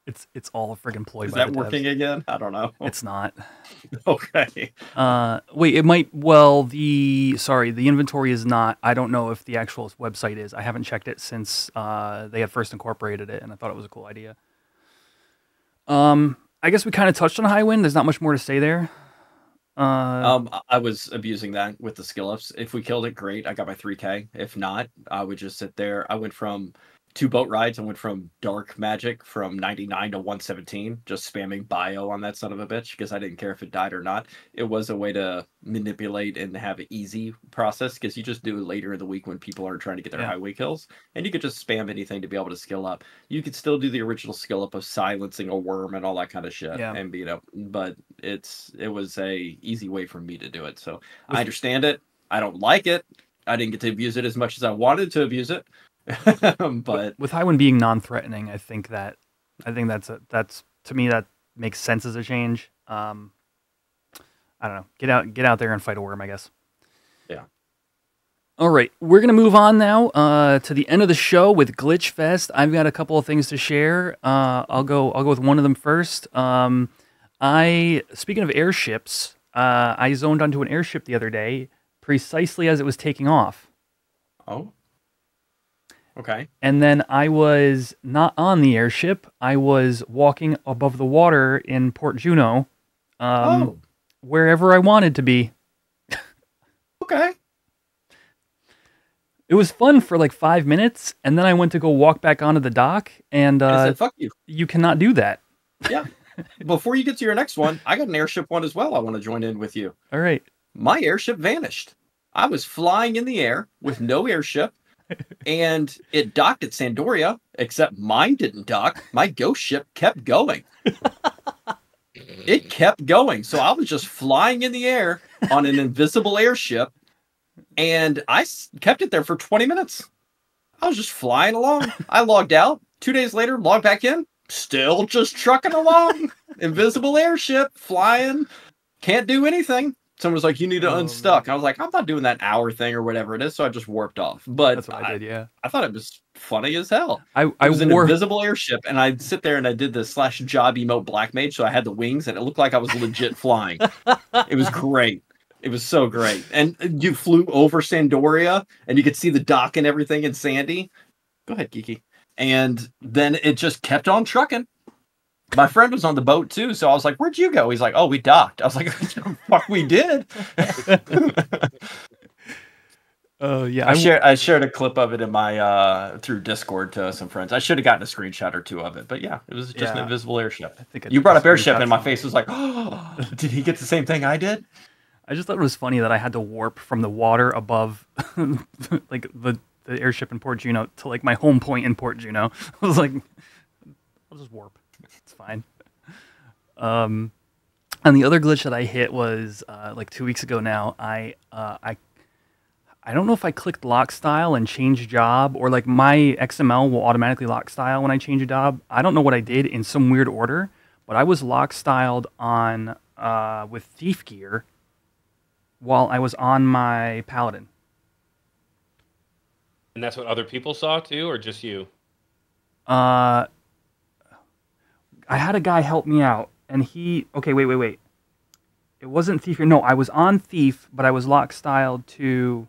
It's all a friggin' ploy. Is that working again? I don't know. It's not. Okay. Wait, it might. Well, the inventory is not. I don't know if the actual website is. I haven't checked it since they had first incorporated it, and I thought it was a cool idea. I guess we kind of touched on Highwind. There's not much more to say there. I was abusing that with the skill ups. If we killed it, great. I got my 3K. If not, I would just sit there. I went from 2 boat rides. I went from dark magic from 99 to 117, just spamming bio on that son of a bitch because I didn't care if it died or not. It was a way to manipulate and have an easy process because you just do it later in the week when people are trying to get their highway kills, and you could just spam anything to be able to skill up. You could still do the original skill up of silencing a worm and all that kind of shit, and but it was a easy way for me to do it. So I understand it. I don't like it. I didn't get to abuse it as much as I wanted to abuse it. But with Highwind being non-threatening, I think that's to me that makes sense as a change. I don't know. Get out there and fight a worm, I guess. Yeah. All right, we're gonna move on now to the end of the show with Glitch Fest. I've got a couple of things to share. I'll go with one of them first. Speaking of airships, I zoned onto an airship the other day precisely as it was taking off. Oh. Okay. And then I was not on the airship. I was walking above the water in Port Juno, wherever I wanted to be. Okay. It was fun for like 5 minutes, and then I went to go walk back onto the dock, and I said, fuck you. You cannot do that. Yeah. Before you get to your next one, I got an airship one as well I want to join in with you. All right. My airship vanished. I was flying in the air with no airship. And it docked at Sandoria, except mine didn't dock. My ghost ship kept going. It kept going. So I was just flying in the air on an invisible airship, and I kept it there for 20 minutes. I was just flying along. I logged out. 2 days later, logged back in. Still just trucking along. Invisible airship, flying. Can't do anything. Someone was like, "You need to unstuck." I was like, "I'm not doing that hour thing or whatever it is," so I just warped off. But That's what I did. Yeah. I thought it was funny as hell. I It was an wore. invisible airship, and I'd sit there and I did the /job emote black mage, so I had the wings, and it looked like I was legit flying. It was great. It was so great. And you flew over Sandoria, and you could see the dock and everything in Sandy. Go ahead, Geeky. And then it just kept on trucking. My friend was on the boat too, so I was like, "Where'd you go?" He's like, "Oh, we docked." I was like, "Fuck, we did." Yeah. I shared a clip of it in my through Discord to some friends. I should have gotten a screenshot or two of it, but yeah, it was just an invisible airship. I think You brought up airship, and my face was like, "Oh, did he get the same thing I did?" I just thought it was funny that I had to warp from the water above, like the airship in Port Juno to like my home point in Port Juno. I was like, I'll just warp. It's fine. And the other glitch that I hit was like 2 weeks ago now. I don't know if I clicked lock style and change job, or like my XML will automatically lock style when I change a job. I don't know what I did in some weird order, but I was lock styled on with thief gear while I was on my paladin. And that's what other people saw too, or just you? I had a guy help me out, and he... Okay, wait. It wasn't thief. No, I was on thief, but I was lock styled to...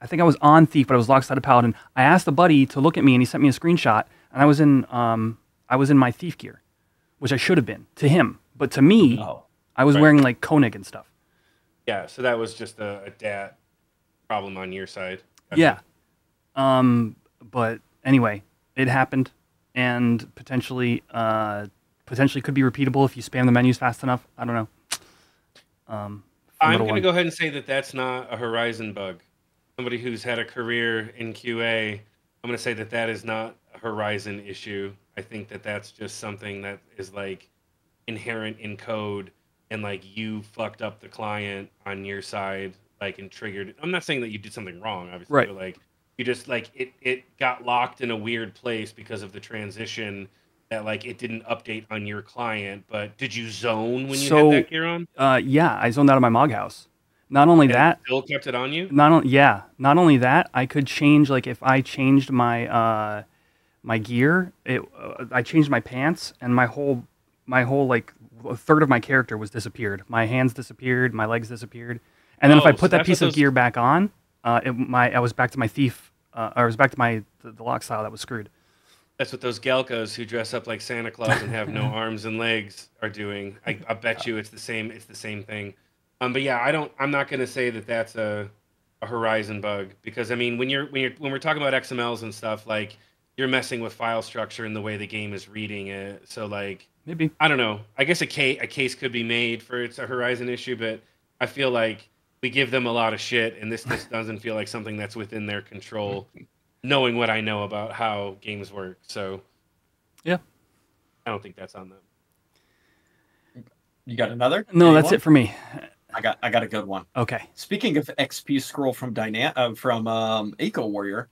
I think I was on thief, but I was lock styled to paladin. I asked a buddy to look at me, and he sent me a screenshot, and I was in my thief gear, which I should have been to him, but to me, I was wearing like Koenig and stuff. Yeah, so that was just a DAT problem on your side. Yeah. But anyway, it happened, and potentially could be repeatable if you spam the menus fast enough. I don't know. I'm going to go ahead and say that that's not a Horizon bug. Somebody who's had a career in QA, I'm going to say that that is not a Horizon issue. I think that that's just something that is like inherent in code, and like you fucked up the client on your side, like, and triggered. I'm not saying that you did something wrong, obviously, right. But like you just like it got locked in a weird place because of the transition, that like it didn't update on your client. But did you zone when you had that gear on? Yeah, I zoned out of my Mog House. Not only that, still kept it on you. Not only that, I could change, like, if I changed my my gear, I changed my pants, and my whole like a third of my character was disappeared. My hands disappeared, my legs disappeared, and then if I put that piece of gear back on, I was back to my thief. I was back to the lock style that was screwed. That's what those Galcos who dress up like Santa Claus and have no arms and legs are doing. I bet you it's the same. It's the same thing. But yeah, I'm not going to say that that's a Horizon bug, because I mean, when we're talking about XMLs and stuff, like, you're messing with file structure and the way the game is reading it. So like, maybe, I don't know. I guess a case could be made for it's a Horizon issue, but I feel like we give them a lot of shit, and this doesn't feel like something that's within their control, knowing what I know about how games work. So yeah, I don't think that's on them. You got another? No, that's it for me. I got a good one. Okay. Speaking of XP scroll from Eco Warrior,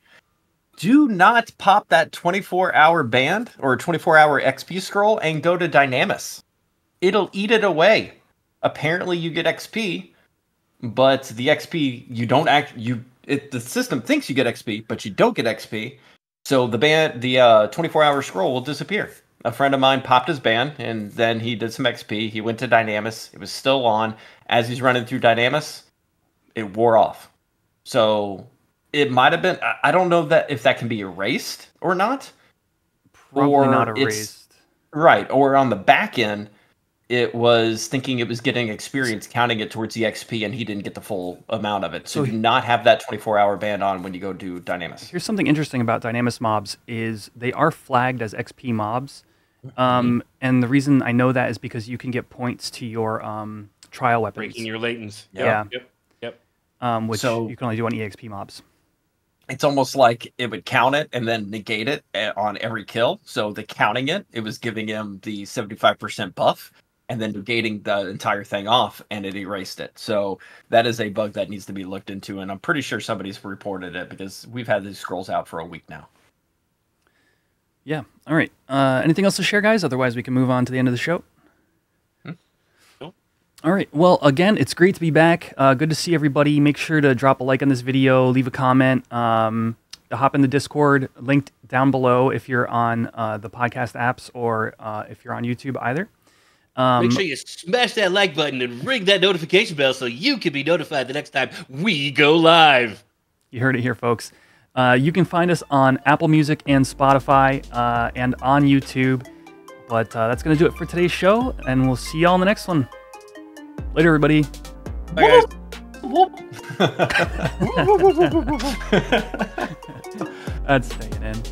do not pop that 24-hour band or 24-hour XP scroll and go to Dynamis. It'll eat it away. Apparently, you get XP, but the XP you don't the system thinks you get XP, but you don't get XP. So the 24-hour scroll will disappear. A friend of mine popped his ban, and then he did some XP. He went to Dynamis. It was still on. As he's running through Dynamis, it wore off. So it might have been... I don't know if that can be erased or not. Probably not erased. Right. Or on the back end, it was thinking it was getting experience, counting it towards the XP, and he didn't get the full amount of it. So do not have that 24-hour ban on when you go do Dynamis. Here's something interesting about Dynamis mobs is they are flagged as XP mobs. And the reason I know that is because you can get points to your trial weapons. Breaking your latents. Yeah. Yep. Which you can only do on EXP mobs. It's almost like it would count it and then negate it on every kill. So the counting it was giving him the 75% buff and then negating the entire thing off, and it erased it. So that is a bug that needs to be looked into, and I'm pretty sure somebody's reported it because we've had these scrolls out for a week now. Yeah. All right. Anything else to share, guys? Otherwise, we can move on to the end of the show. No. All right. Well, again, it's great to be back. Good to see everybody. Make sure to drop a like on this video, leave a comment, hop in the Discord, linked down below if you're on the podcast apps or if you're on YouTube either. Make sure you smash that like button and ring that notification bell so you can be notified the next time we go live. You heard it here, folks. You can find us on Apple Music and Spotify and on YouTube. But that's going to do it for today's show, and we'll see y'all in the next one. Later, everybody. Bye, guys. That's staying in.